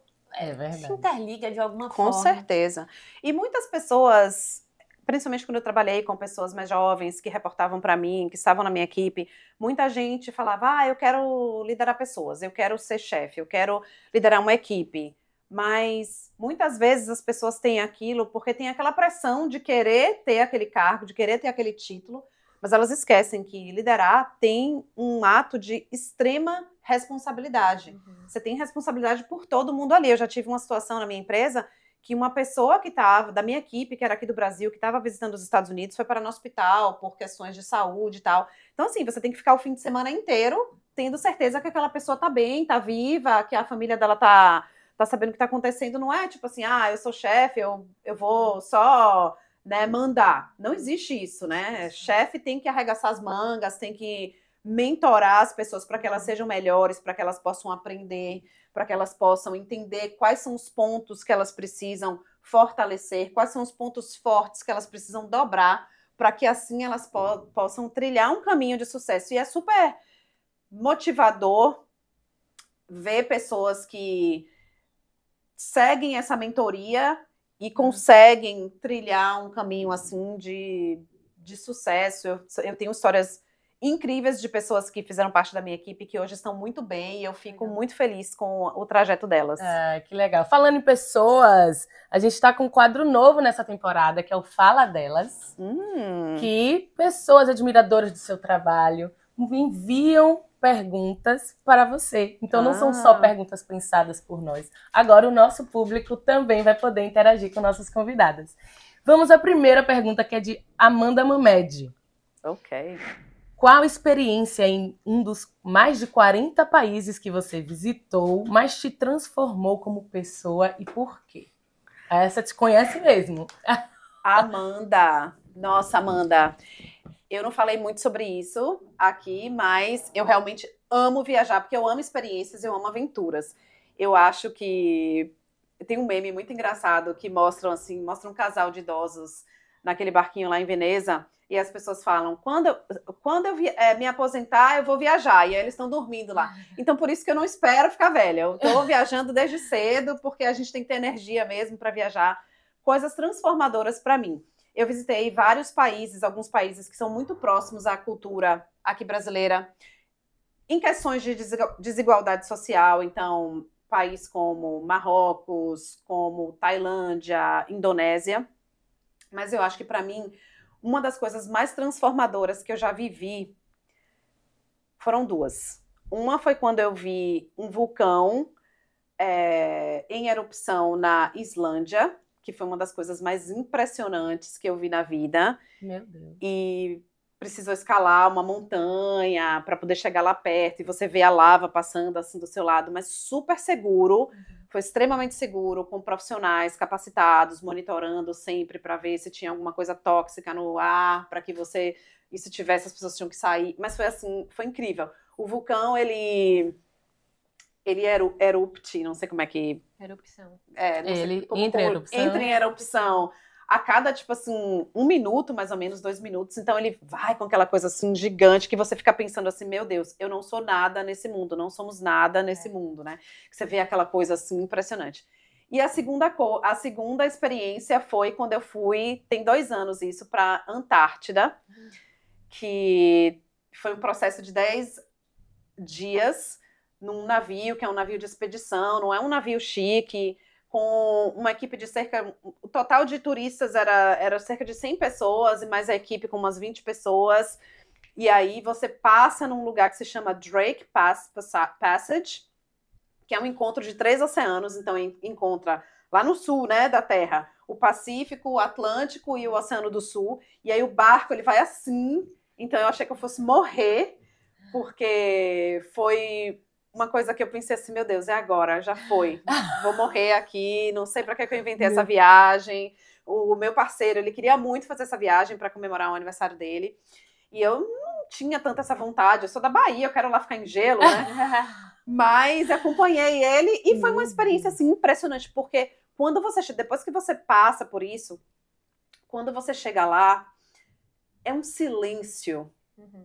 se interliga de alguma forma. Com certeza. E muitas pessoas, principalmente quando eu trabalhei com pessoas mais jovens que reportavam para mim, que estavam na minha equipe, muita gente falava, eu quero liderar pessoas, eu quero ser chefe, eu quero liderar uma equipe. Mas muitas vezes as pessoas têm aquilo porque tem aquela pressão de querer ter aquele cargo, de querer ter aquele título, mas elas esquecem que liderar tem um ato de extrema responsabilidade. Você tem responsabilidade por todo mundo ali. Eu já tive uma situação na minha empresa que uma pessoa que estava, da minha equipe, que era aqui do Brasil, que estava visitando os Estados Unidos, foi para no hospital por questões de saúde e tal. Então, assim, você tem que ficar o fim de semana inteiro tendo certeza que aquela pessoa está bem, está viva, que a família dela está sabendo o que está acontecendo. Não é tipo assim, eu sou chefe, eu vou só, né, mandar. Não existe isso, né? Chefe tem que arregaçar as mangas, tem que mentorar as pessoas para que elas sejam melhores, para que elas possam aprender, para que elas possam entender quais são os pontos que elas precisam fortalecer, quais são os pontos fortes que elas precisam dobrar, para que assim elas possam trilhar um caminho de sucesso. E é super motivador ver pessoas que seguem essa mentoria e conseguem trilhar um caminho assim de sucesso. Eu tenho histórias incríveis de pessoas que fizeram parte da minha equipe que hoje estão muito bem e eu fico muito feliz com o trajeto delas. Que legal. Falando em pessoas, a gente está com um quadro novo nessa temporada, que é o Fala Delas, que pessoas admiradoras do seu trabalho enviam perguntas para você. Então não são só perguntas pensadas por nós. Agora o nosso público também vai poder interagir com nossas convidadas. Vamos à primeira pergunta, que é de Amanda Mamed. Ok. Qual experiência em um dos mais de 40 países que você visitou mais te transformou como pessoa e por quê? Essa te conhece mesmo. Amanda. Nossa, Amanda. Eu não falei muito sobre isso aqui, mas eu realmente amo viajar, porque eu amo experiências, eu amo aventuras. Eu acho que tem um meme muito engraçado que mostra um casal de idosos naquele barquinho lá em Veneza, e as pessoas falam, me aposentar, eu vou viajar, e aí eles estão dormindo lá. Então, por isso que eu não espero ficar velha. Eu tô viajando desde cedo, porque a gente tem que ter energia mesmo para viajar. Coisas transformadoras para mim. Eu visitei vários países, alguns países que são muito próximos à cultura aqui brasileira, em questões de desigualdade social. Então, país como Marrocos, como Tailândia, Indonésia. Mas eu acho que, para mim, uma das coisas mais transformadoras que eu já vivi foram duas. Uma foi quando eu vi um vulcão em erupção na Islândia, que foi uma das coisas mais impressionantes que eu vi na vida. Meu Deus. E precisou escalar uma montanha para poder chegar lá perto, e você vê a lava passando assim do seu lado, mas super seguro. Foi extremamente seguro, com profissionais capacitados, monitorando sempre para ver se tinha alguma coisa tóxica no ar, para que você, e se tivesse, as pessoas tinham que sair. Mas foi assim, foi incrível. O vulcão, ele erupt, não sei como é que... Erupção. Não sei, Ele entra em erupção. Entra em erupção a cada, tipo assim, 1 minuto, mais ou menos, 2 minutos. Então ele vai com aquela coisa assim gigante, que você fica pensando assim, meu Deus, eu não sou nada nesse mundo, não somos nada nesse mundo, né? Você vê aquela coisa assim impressionante. E a segunda experiência foi quando eu fui, tem 2 anos isso, para Antártida, que foi um processo de 10 dias num navio, que é um navio de expedição, não é um navio chique, com uma equipe de o total de turistas era cerca de 100 pessoas, e mais a equipe com umas 20 pessoas, e aí você passa num lugar que se chama Drake Passage, que é um encontro de 3 oceanos, então encontra lá no sul, né, da Terra, o Pacífico, o Atlântico e o Oceano do Sul, e aí o barco, ele vai assim, então eu achei que eu fosse morrer, porque foi uma coisa que eu pensei assim, meu Deus, é agora, já foi, vou morrer aqui, não sei para que eu inventei essa viagem. O meu parceiro, ele queria muito fazer essa viagem para comemorar o aniversário dele, e eu não tinha tanta essa vontade, eu sou da Bahia, eu quero lá ficar em gelo, né? Mas acompanhei ele, e foi uma experiência assim impressionante, porque depois que você passa por isso, quando você chega lá, é um silêncio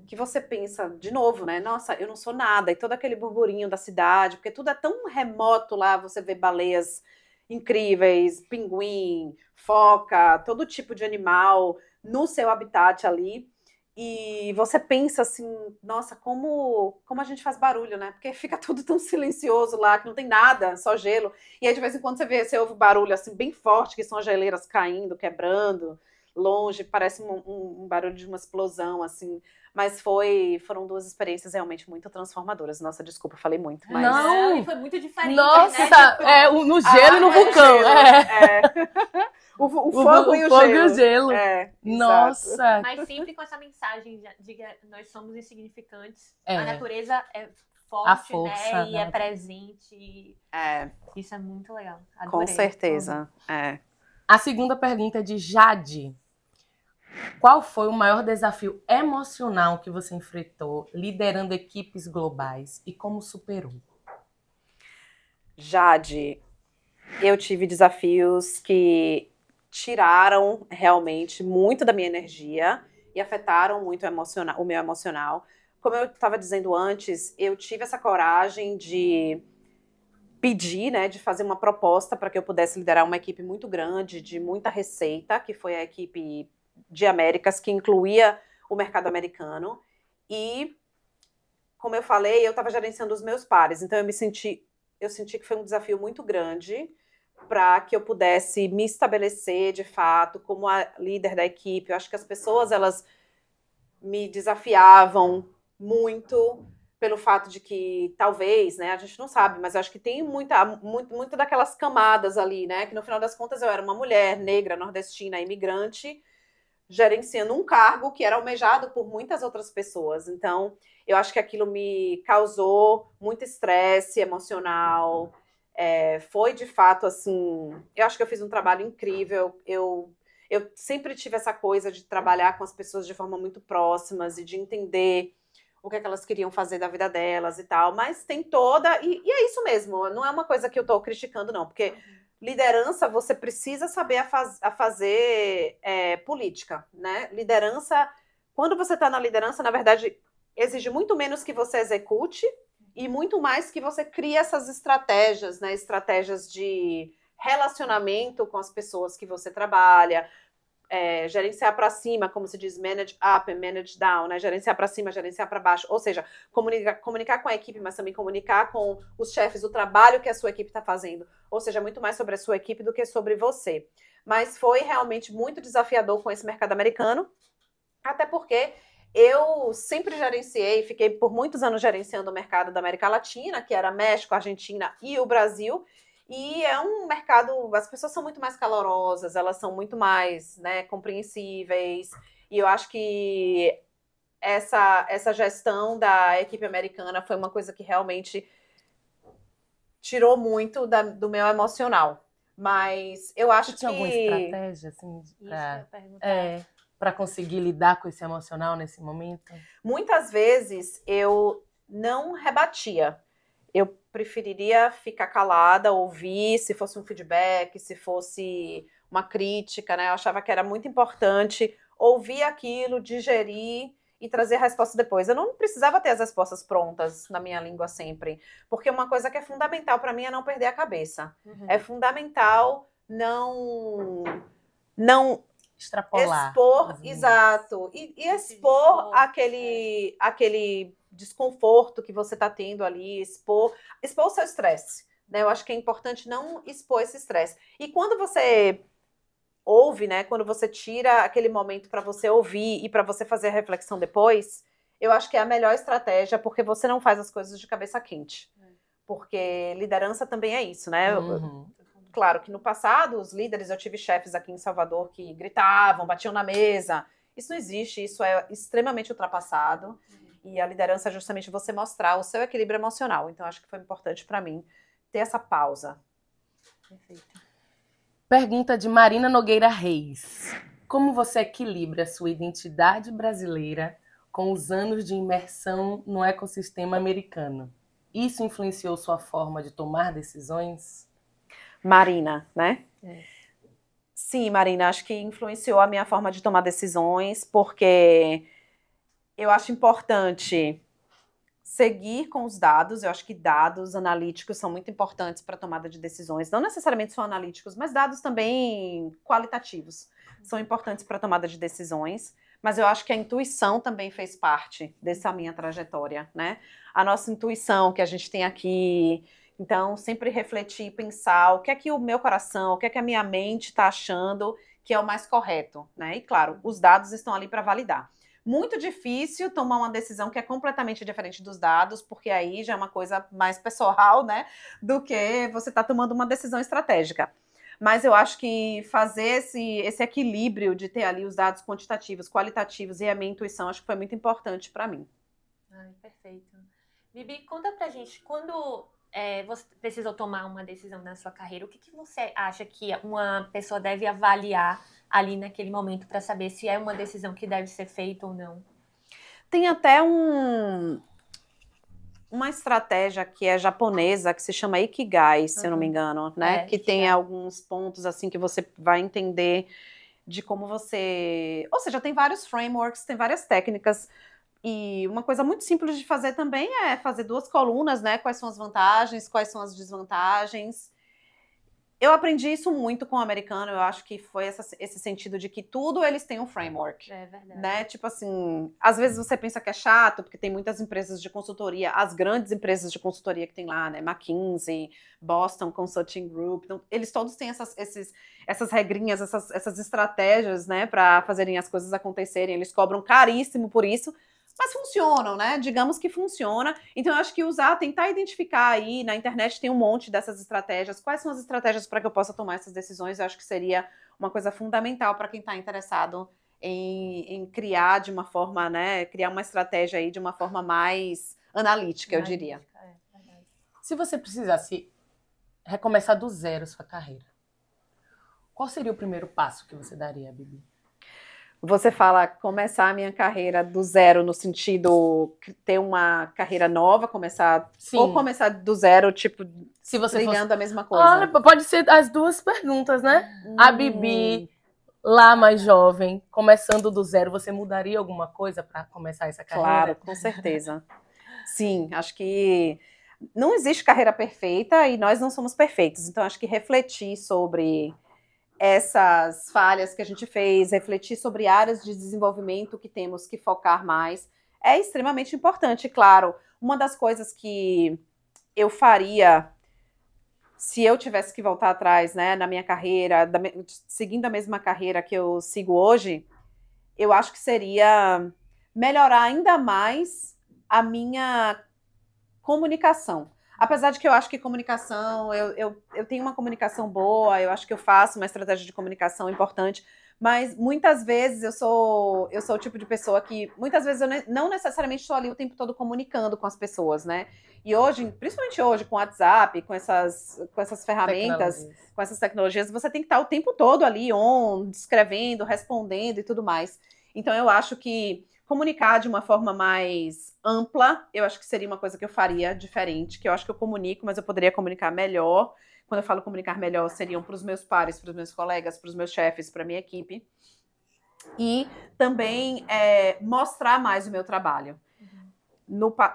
que você pensa, de novo, né? Nossa, eu não sou nada. E todo aquele burburinho da cidade, porque tudo é tão remoto lá, você vê baleias incríveis, pinguim, foca, todo tipo de animal no seu habitat ali. E você pensa assim, nossa, como a gente faz barulho, né? Porque fica tudo tão silencioso lá, que não tem nada, só gelo. E aí, de vez em quando, você ouve barulho assim, bem forte, que são as geleiras caindo, quebrando, longe, parece um barulho de uma explosão, assim. Mas foram 2 experiências realmente muito transformadoras. Nossa, desculpa, falei muito. Mas... Não, e foi muito diferente, nossa, né? No gelo e no vulcão. O fogo e o fogo gelo. E o gelo. Nossa. Mas sempre com essa mensagem de que nós somos insignificantes. É. A natureza é forte, A força, né? E né? é presente. Isso é muito legal. Adorei. Com certeza. A segunda pergunta é de Jade. Qual foi o maior desafio emocional que você enfrentou liderando equipes globais e como superou? Jade, eu tive desafios que tiraram realmente muito da minha energia e afetaram muito o meu emocional. Como eu estava dizendo antes, eu tive essa coragem de pedir, né, de fazer uma proposta para que eu pudesse liderar uma equipe muito grande, de muita receita, que foi a equipe de Américas, que incluía o mercado americano. E, como eu falei, eu estava gerenciando os meus pares, então eu senti que foi um desafio muito grande para que eu pudesse me estabelecer, de fato, como a líder da equipe. Eu acho que as pessoas, elas me desafiavam muito pelo fato de que, talvez, né, a gente não sabe, mas eu acho que tem muito daquelas camadas ali, né, que no final das contas eu era uma mulher negra, nordestina, imigrante, gerenciando um cargo que era almejado por muitas outras pessoas. Então, eu acho que aquilo me causou muito estresse emocional. Foi, de fato, assim... Eu acho que eu fiz um trabalho incrível. Eu Eu sempre tive essa coisa de trabalhar com as pessoas de forma muito próximas e de entender o que é que elas queriam fazer da vida delas e tal, mas tem toda... E é isso mesmo, não é uma coisa que eu tô criticando, não, porque liderança, você precisa saber fazer política, né? Liderança, quando você tá na liderança, na verdade, exige muito menos que você execute e muito mais que você crie essas estratégias, né? Estratégias de relacionamento com as pessoas que você trabalha, gerenciar para cima, como se diz, manage up e manage down, né? Gerenciar para cima, gerenciar para baixo, ou seja, comunicar com a equipe, mas também comunicar com os chefes o trabalho que a sua equipe está fazendo, ou seja, muito mais sobre a sua equipe do que sobre você. Mas foi realmente muito desafiador com esse mercado americano, até porque eu sempre gerenciei, fiquei por muitos anos gerenciando o mercado da América Latina, que era México, Argentina e o Brasil. E é um mercado, as pessoas são muito mais calorosas, elas são muito mais, né, compreensíveis. E eu acho que essa gestão da equipe americana foi uma coisa que realmente tirou muito do meu emocional. Mas eu acho que... Tinha alguma estratégia, assim, para conseguir lidar com esse emocional nesse momento? Muitas vezes eu não rebatia. Eu preferiria ficar calada, ouvir, se fosse um feedback, se fosse uma crítica, né? Eu achava que era muito importante ouvir aquilo, digerir e trazer a resposta depois. Eu não precisava ter as respostas prontas na minha língua sempre, porque uma coisa que é fundamental para mim é não perder a cabeça. É fundamental não extrapolar. Expor, exato. E expor aquele desconforto que você está tendo ali, expor o seu estresse, né? Eu acho que é importante não expor esse estresse. E quando você ouve, né? Quando você tira aquele momento para você ouvir e para você fazer a reflexão depois, eu acho que é a melhor estratégia, porque você não faz as coisas de cabeça quente. Porque liderança também é isso, né? Claro que no passado, os líderes, eu tive chefes aqui em Salvador que gritavam, batiam na mesa. Isso não existe, isso é extremamente ultrapassado. E a liderança é justamente você mostrar o seu equilíbrio emocional. Então, acho que foi importante para mim ter essa pausa. Perfeito. Pergunta de Marina Nogueira Reis. Como você equilibra a sua identidade brasileira com os anos de imersão no ecossistema americano? Isso influenciou sua forma de tomar decisões? Marina, né? Sim, Marina, acho que influenciou a minha forma de tomar decisões, porque eu acho importante seguir com os dados. Eu acho que dados analíticos são muito importantes para a tomada de decisões. Não necessariamente só analíticos, mas dados também qualitativos são importantes para a tomada de decisões. Mas eu acho que a intuição também fez parte dessa minha trajetória, né? A nossa intuição que a gente tem aqui. Então, sempre refletir, pensar o que é que o meu coração, o que é que a minha mente está achando que é o mais correto, né? E claro, os dados estão ali para validar. Muito difícil tomar uma decisão que é completamente diferente dos dados, porque aí já é uma coisa mais pessoal, né? Do que você está tomando uma decisão estratégica. Mas eu acho que fazer esse equilíbrio de ter ali os dados quantitativos, qualitativos e a minha intuição, acho que foi muito importante para mim. Ai, perfeito. Bibi, conta pra gente, quando você precisou tomar uma decisão na sua carreira, o que você acha que uma pessoa deve avaliar ali naquele momento para saber se é uma decisão que deve ser feita ou não? Tem até uma estratégia que é japonesa, que se chama Ikigai, se eu não me engano, né? Que tem alguns pontos assim que você vai entender de como você... Ou seja, tem vários frameworks, tem várias técnicas. E uma coisa muito simples de fazer também é fazer 2 colunas, né? Quais são as vantagens, quais são as desvantagens. Eu aprendi isso muito com o americano, eu acho que foi esse sentido de que tudo eles têm um framework. É verdade. Né? Tipo assim, às vezes você pensa que é chato, porque tem muitas empresas de consultoria, as grandes empresas de consultoria que tem lá, né? McKinsey, Boston Consulting Group, então, eles todos têm essas regrinhas, essas estratégias, né? Para fazerem as coisas acontecerem, eles cobram caríssimo por isso, mas funcionam, né? Digamos que funciona. Então, eu acho que tentar identificar aí, na internet tem um monte dessas estratégias. Quais são as estratégias para que eu possa tomar essas decisões? Eu acho que seria uma coisa fundamental para quem está interessado em criar de uma forma, né? Criar uma estratégia aí de uma forma mais analítica, eu diria. Se você precisasse recomeçar do zero sua carreira, qual seria o primeiro passo que você daria, Bibi? Você fala começar a minha carreira do zero, no sentido ter uma carreira nova, começar... Sim. Ou começar do zero, tipo, Se você trilhando fosse... a mesma coisa? Olha, pode ser as duas perguntas, né? A Bibi, lá mais jovem, começando do zero, você mudaria alguma coisa para começar essa carreira? Claro, com certeza. Sim, acho que não existe carreira perfeita e nós não somos perfeitos. Então, acho que refletir sobre essas falhas que a gente fez, refletir sobre áreas de desenvolvimento que temos que focar mais, é extremamente importante. Claro, uma das coisas que eu faria se eu tivesse que voltar atrás, né, na minha carreira, seguindo a mesma carreira que eu sigo hoje, eu acho que seria melhorar ainda mais a minha comunicação. Apesar de que eu acho que comunicação, eu tenho uma comunicação boa, eu acho que eu faço uma estratégia de comunicação importante, mas muitas vezes eu sou o tipo de pessoa que, muitas vezes eu não necessariamente estou ali o tempo todo comunicando com as pessoas, né? E hoje, principalmente hoje, com o WhatsApp, com essas ferramentas, com essas tecnologias, você tem que estar o tempo todo ali escrevendo, respondendo e tudo mais. Então eu acho que comunicar de uma forma mais ampla, eu acho que seria uma coisa que eu faria diferente, que eu acho que eu comunico, mas eu poderia comunicar melhor. Quando eu falo comunicar melhor, seriam para os meus pares, para os meus colegas, para os meus chefes, para a minha equipe. E também mostrar mais o meu trabalho.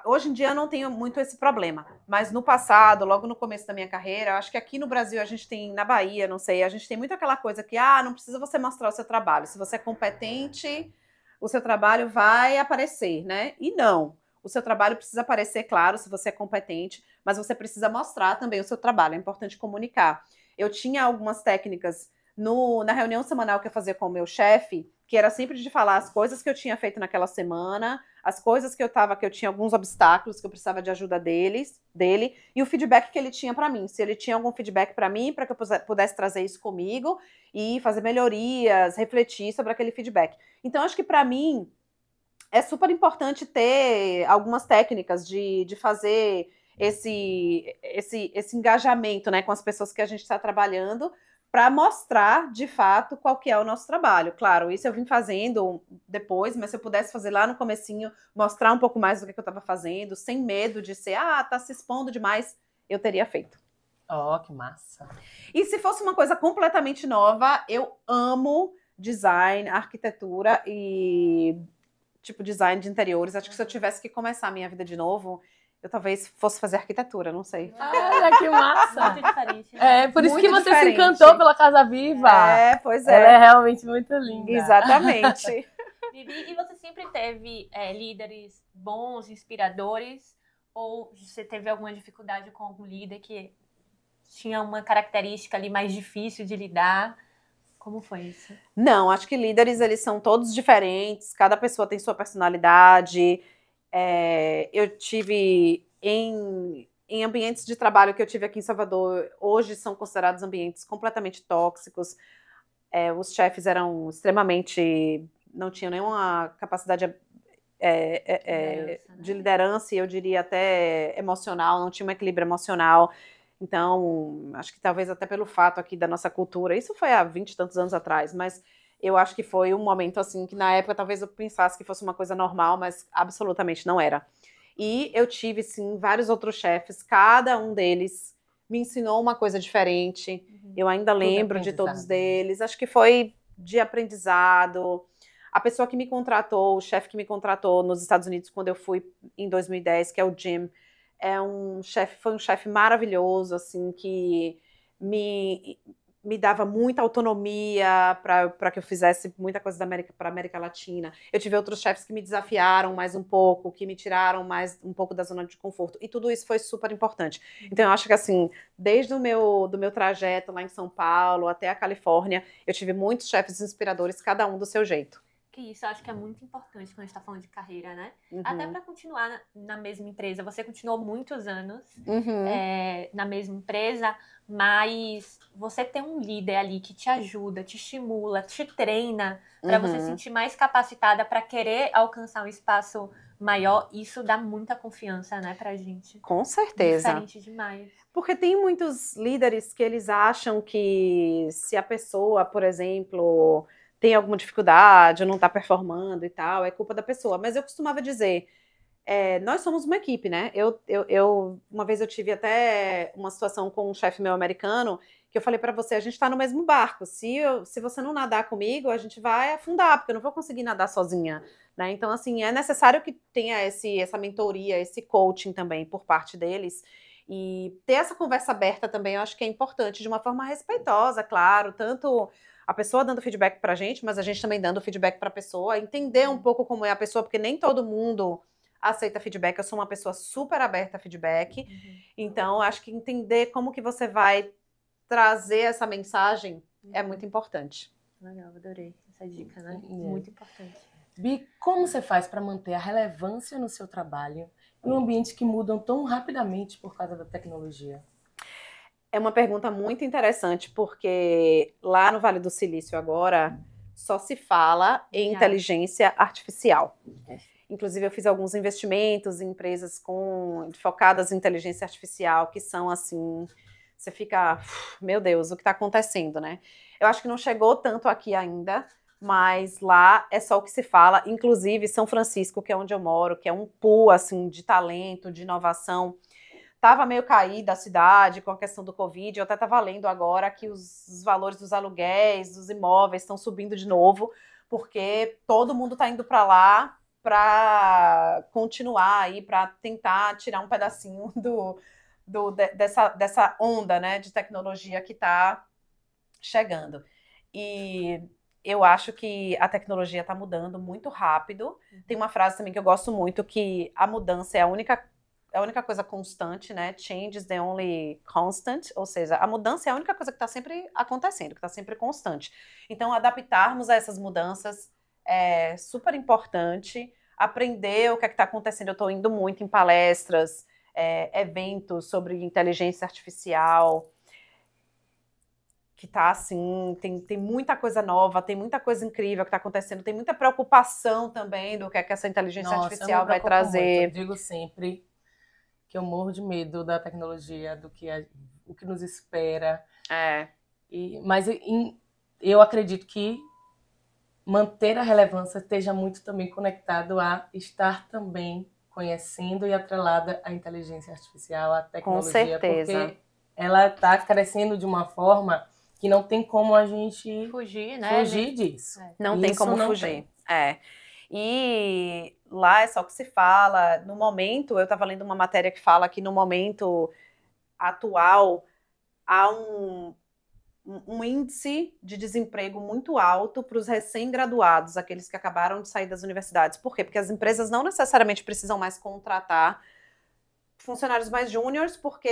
Hoje em dia eu não tenho muito esse problema, mas no passado, logo no começo da minha carreira, acho que aqui no Brasil a gente tem, na Bahia, não sei, a gente tem muito aquela coisa que, não precisa você mostrar o seu trabalho. Se você é competente, o seu trabalho vai aparecer, né? E não. O seu trabalho precisa aparecer, claro, se você é competente, mas você precisa mostrar também o seu trabalho. É importante comunicar. Eu tinha algumas técnicas na reunião semanal que eu fazia com o meu chefe, que era sempre de falar as coisas que eu tinha feito naquela semana, as coisas que eu tinha alguns obstáculos, que eu precisava de ajuda dele, e o feedback que ele tinha para mim. Se ele tinha algum feedback para mim, para que eu pudesse trazer isso comigo e fazer melhorias, refletir sobre aquele feedback. Então, acho que para mim é super importante ter algumas técnicas de fazer esse engajamento, né, com as pessoas que a gente está trabalhando, para mostrar, de fato, qual que é o nosso trabalho. Claro, isso eu vim fazendo depois, mas se eu pudesse fazer lá no comecinho, mostrar um pouco mais do que eu estava fazendo, sem medo de ser, tá se expondo demais, eu teria feito. Oh, que massa. E se fosse uma coisa completamente nova, eu amo design, arquitetura e tipo design de interiores. Acho que se eu tivesse que começar a minha vida de novo, eu talvez fosse fazer arquitetura, não sei. Olha, que massa! Muito diferente. É, por isso Muito que você diferente. se encantou pela Casa Viva. Pois é. Ela é realmente muito linda. Exatamente. Bibi, e você sempre teve líderes bons, inspiradores? Ou você teve alguma dificuldade com algum líder que tinha uma característica ali mais difícil de lidar? Como foi isso? Não, acho que líderes, eles são todos diferentes, cada pessoa tem sua personalidade. Eu tive em ambientes de trabalho que eu tive aqui em Salvador, hoje são considerados ambientes completamente tóxicos. Os chefes eram extremamente... não tinham nenhuma capacidade de liderança, e eu diria até emocional, não tinha um equilíbrio emocional. Então, acho que talvez até pelo fato aqui da nossa cultura, isso foi há 20 e tantos anos atrás, mas eu acho que foi um momento assim, que na época talvez eu pensasse que fosse uma coisa normal, mas absolutamente não era. E eu tive, sim, vários outros chefes, cada um deles me ensinou uma coisa diferente, eu ainda lembro de todos deles, acho que foi de aprendizado. A pessoa que me contratou, o chefe que me contratou nos Estados Unidos quando eu fui em 2010, que é o Jim, foi um chefe maravilhoso, assim, que me dava muita autonomia para que eu fizesse muita coisa para a América Latina. Eu tive outros chefes que me desafiaram mais um pouco, que me tiraram mais um pouco da zona de conforto, e tudo isso foi super importante. Então eu acho que, assim, desde do meu trajeto lá em São Paulo até a Califórnia, eu tive muitos chefes inspiradores, cada um do seu jeito. Isso eu acho que é muito importante quando a gente tá falando de carreira, né? Até para continuar na mesma empresa. Você continuou muitos anos na mesma empresa, mas você tem um líder ali que te ajuda, te estimula, te treina para você se sentir mais capacitada para querer alcançar um espaço maior, isso dá muita confiança, né, pra gente. Com certeza. Diferente demais. Porque tem muitos líderes que eles acham que se a pessoa, por exemplo, tem alguma dificuldade ou não está performando e tal, é culpa da pessoa. Mas eu costumava dizer, nós somos uma equipe, né? Uma vez eu tive até uma situação com um chefe meu americano, que eu falei para você, a gente está no mesmo barco. Se você não nadar comigo, a gente vai afundar, porque eu não vou conseguir nadar sozinha, né? Então, assim, é necessário que tenha essa mentoria, esse coaching também por parte deles. E ter essa conversa aberta também, eu acho que é importante, de uma forma respeitosa, claro, tanto a pessoa dando feedback pra gente, mas a gente também dando feedback pra pessoa, entender um pouco como é a pessoa, porque nem todo mundo aceita feedback, eu sou uma pessoa super aberta a feedback, então acho que entender como que você vai trazer essa mensagem é muito importante. Legal, adorei essa dica, né? Muito importante. Bi, como você faz para manter a relevância no seu trabalho em um ambiente que mudam tão rapidamente por causa da tecnologia? É uma pergunta muito interessante, porque lá no Vale do Silício agora só se fala em inteligência artificial. Inclusive, eu fiz alguns investimentos em empresas focadas em inteligência artificial, que são assim, você fica, meu Deus, o que está acontecendo, né? Eu acho que não chegou tanto aqui ainda, mas lá é só o que se fala. Inclusive, São Francisco, que é onde eu moro, que é um pool assim, de talento, de inovação, estava meio caída a cidade com a questão do Covid. Eu até estava lendo agora que os valores dos aluguéis, dos imóveis estão subindo de novo, porque todo mundo está indo para lá para continuar aí, para tentar tirar um pedacinho dessa onda, né, de tecnologia que está chegando. E eu acho que a tecnologia está mudando muito rápido. Tem uma frase também que eu gosto muito, que a mudança é a única coisa constante, né? Change is the only constant, ou seja, a mudança é a única coisa que está sempre acontecendo, que está sempre constante. Então, adaptarmos a essas mudanças é super importante. Aprender o que é que está acontecendo. Eu estou indo muito em palestras, eventos sobre inteligência artificial, que tá assim, tem muita coisa nova, tem muita coisa incrível que está acontecendo, tem muita preocupação também do que é que essa inteligência artificial vai trazer. Muito. Eu digo sempre que eu morro de medo da tecnologia, o que nos espera. Mas eu acredito que manter a relevância esteja muito também conectado a estar também conhecendo e atrelada à inteligência artificial, à tecnologia. Com certeza. Porque ela está crescendo de uma forma que não tem como a gente fugir, né? Fugir disso. Não tem como fugir. E lá é só o que se fala. No momento, eu estava lendo uma matéria que fala que no momento atual há um índice de desemprego muito alto para os recém-graduados, aqueles que acabaram de sair das universidades. Por quê? Porque as empresas não necessariamente precisam mais contratar funcionários mais júniores, porque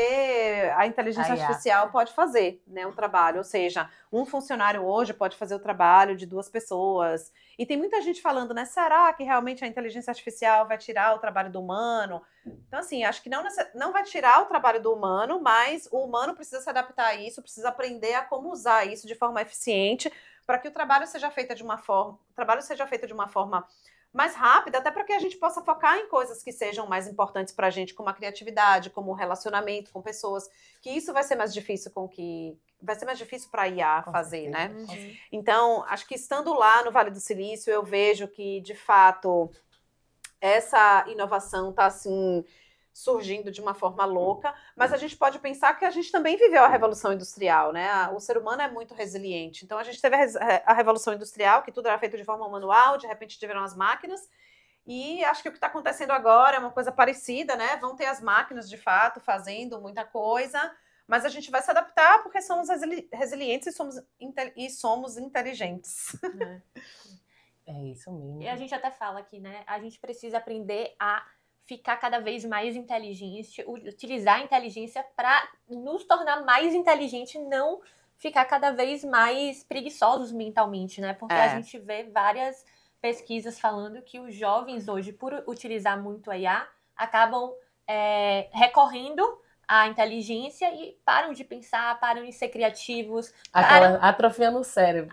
a inteligência artificial pode fazer, né, o trabalho. Ou seja, um funcionário hoje pode fazer o trabalho de 2 pessoas. E tem muita gente falando, né, será que realmente a inteligência artificial vai tirar o trabalho do humano? Então, assim, acho que não vai tirar o trabalho do humano, mas o humano precisa se adaptar a isso, precisa aprender a como usar isso de forma eficiente, para que o trabalho seja feito de uma forma mais rápida, até para que a gente possa focar em coisas que sejam mais importantes para a gente, como a criatividade, como o relacionamento com pessoas, que isso vai ser mais difícil para a IA fazer, né? Então, acho que estando lá no Vale do Silício, eu vejo que, de fato, essa inovação está, assim, surgindo de uma forma louca, mas a gente pode pensar que a gente também viveu a Revolução Industrial, né? O ser humano é muito resiliente. Então, a gente teve a Revolução Industrial, que tudo era feito de forma manual, de repente tiveram as máquinas, e acho que o que está acontecendo agora é uma coisa parecida, né? Vão ter as máquinas, de fato, fazendo muita coisa, mas a gente vai se adaptar porque somos resilientes e somos inteligentes. É isso mesmo. E a gente até fala aqui, né? A gente precisa aprender a ficar cada vez mais inteligente, utilizar a inteligência para nos tornar mais inteligente, não ficar cada vez mais preguiçosos mentalmente, né? Porque a gente vê várias pesquisas falando que os jovens hoje, por utilizar muito a IA, acabam recorrendo a inteligência e param de pensar, param de ser criativos. Aquela atrofiando o cérebro.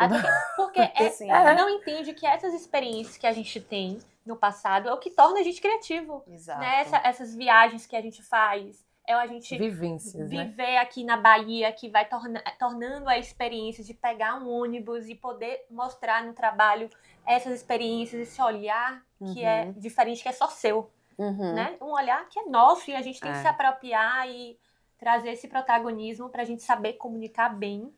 Porque Sim. não entende que essas experiências que a gente tem no passado é o que torna a gente criativo. Exato. Né? Essas viagens que a gente faz, é a gente Vivências, né? viver aqui na Bahia, que vai tornando a experiência de pegar um ônibus e poder mostrar no trabalho essas experiências, esse olhar que é diferente, que é só seu. Né? Um olhar que é nosso e a gente tem que se apropriar e trazer esse protagonismo para a gente saber comunicar bem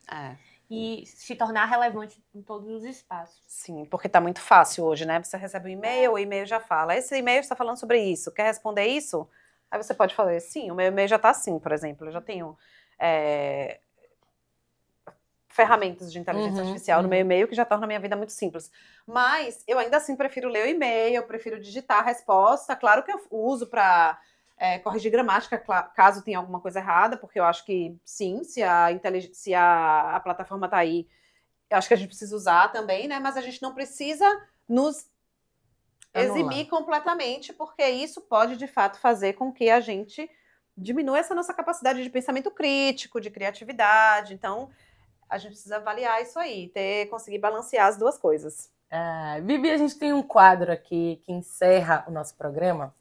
e se tornar relevante em todos os espaços. Sim, porque tá muito fácil hoje, né? Você recebe um e-mail, o e-mail já fala, esse e-mail está falando sobre isso, quer responder isso? Aí você pode falar, sim, o meu e-mail já tá assim, por exemplo, eu já tenho ferramentas de inteligência artificial no meu e-mail que já torna a minha vida muito simples. Mas eu ainda assim prefiro ler o e-mail, eu prefiro digitar a resposta. Claro que eu uso para corrigir gramática, caso tenha alguma coisa errada, porque eu acho que sim, se a plataforma tá aí, eu acho que a gente precisa usar também, né? Mas a gente não precisa nos eximir completamente, porque isso pode, de fato, fazer com que a gente diminua essa nossa capacidade de pensamento crítico, de criatividade. Então, a gente precisa avaliar isso aí, conseguir balancear as duas coisas. Bibi, a gente tem um quadro aqui que encerra o nosso programa,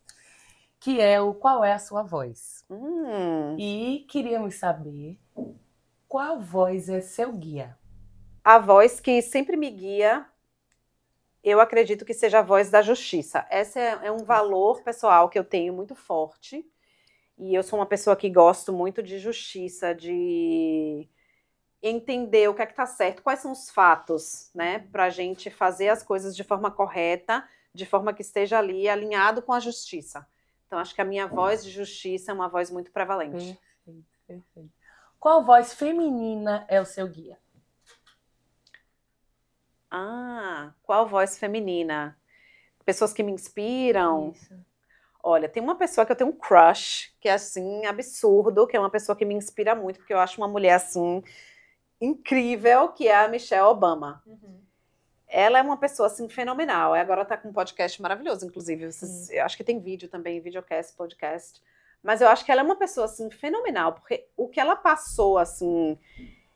que é o Qual é a Sua Voz? E queríamos saber qual voz é seu guia? A voz que sempre me guia, eu acredito que seja a voz da justiça. Esse é um valor pessoal que eu tenho muito forte. E eu sou uma pessoa que gosto muito de justiça, de entender o que é que tá certo, quais são os fatos, né, pra gente fazer as coisas de forma correta, de forma que esteja ali alinhado com a justiça. Então, acho que a minha voz de justiça é uma voz muito prevalente. Perfeito. Qual voz feminina é o seu guia? Qual voz feminina? Pessoas que me inspiram. Isso. Olha, tem uma pessoa que eu tenho um crush, que é assim, absurdo, que é uma pessoa que me inspira muito, porque eu acho uma mulher assim incrível, que é a Michelle Obama. Ela é uma pessoa assim fenomenal. Agora tá com um podcast maravilhoso, inclusive. Eu acho que tem vídeo também, videocast, podcast. Mas eu acho que ela é uma pessoa assim fenomenal, porque o que ela passou assim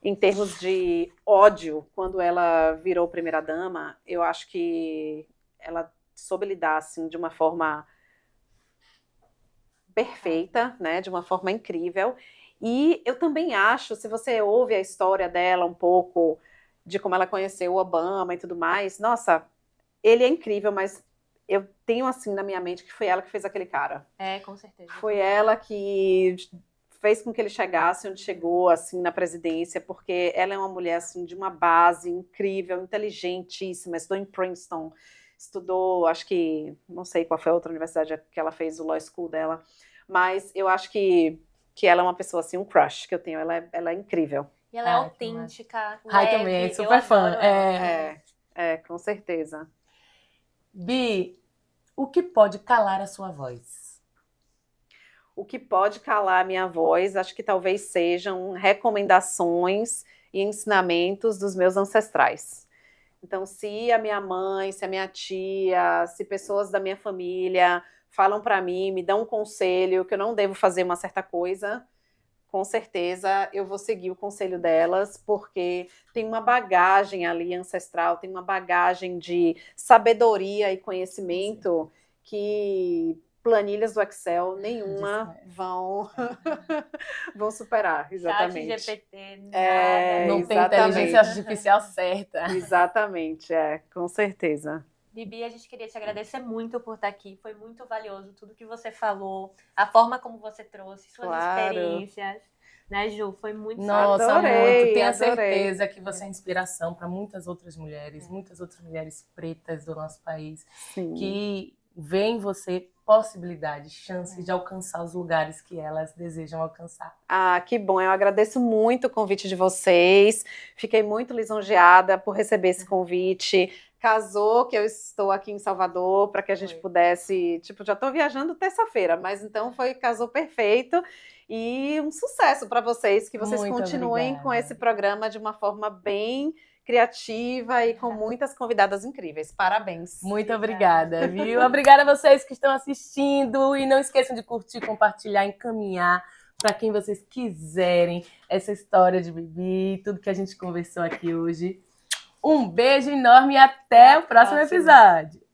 em termos de ódio quando ela virou primeira-dama, eu acho que ela soube lidar assim de uma forma perfeita, né? De uma forma incrível. E eu também acho, se você ouve a história dela um pouco, de como ela conheceu o Obama e tudo mais, nossa, ele é incrível, mas eu tenho assim na minha mente que foi ela que fez aquele cara. Com certeza. Foi ela que fez com que ele chegasse onde chegou, assim, na presidência, porque ela é uma mulher, assim, de uma base incrível, inteligentíssima, estudou em Princeton, estudou, acho que, não sei qual foi a outra universidade que ela fez, o Law School dela, mas eu acho que ela é uma pessoa, assim, um crush que eu tenho, ela é incrível. E ela é autêntica, também, super fã. Com certeza. Bi, o que pode calar a sua voz? O que pode calar a minha voz, acho que talvez sejam recomendações e ensinamentos dos meus ancestrais. Então, se a minha mãe, se a minha tia, se pessoas da minha família falam para mim, me dão um conselho que eu não devo fazer uma certa coisa, com certeza eu vou seguir o conselho delas, porque tem uma bagagem ali ancestral, tem uma bagagem de sabedoria e conhecimento que planilhas do Excel nenhuma vão superar, exatamente. Chat GPT, nada. Não tem inteligência artificial certa. Exatamente, com certeza. Bibi, a gente queria te agradecer muito por estar aqui. Foi muito valioso tudo que você falou, a forma como você trouxe, suas experiências. Né, Ju? Foi muito Nossa, adorei, muito. Tenho adorei. certeza que você é inspiração para muitas outras mulheres pretas do nosso país, Sim. que veem em você possibilidades, chances de alcançar os lugares que elas desejam alcançar. Que bom. Eu agradeço muito o convite de vocês. Fiquei muito lisonjeada por receber esse convite. Casou que eu estou aqui em Salvador para que a gente pudesse... já estou viajando terça-feira, mas então casou perfeito. E um sucesso para vocês, que vocês Muito continuem obrigada. com esse programa de uma forma bem criativa e com muitas convidadas incríveis. Parabéns. Muito obrigada, viu? Obrigada a vocês que estão assistindo e não esqueçam de curtir, compartilhar, encaminhar para quem vocês quiserem essa história de Bibi, tudo que a gente conversou aqui hoje. Um beijo enorme e até o próximo episódio.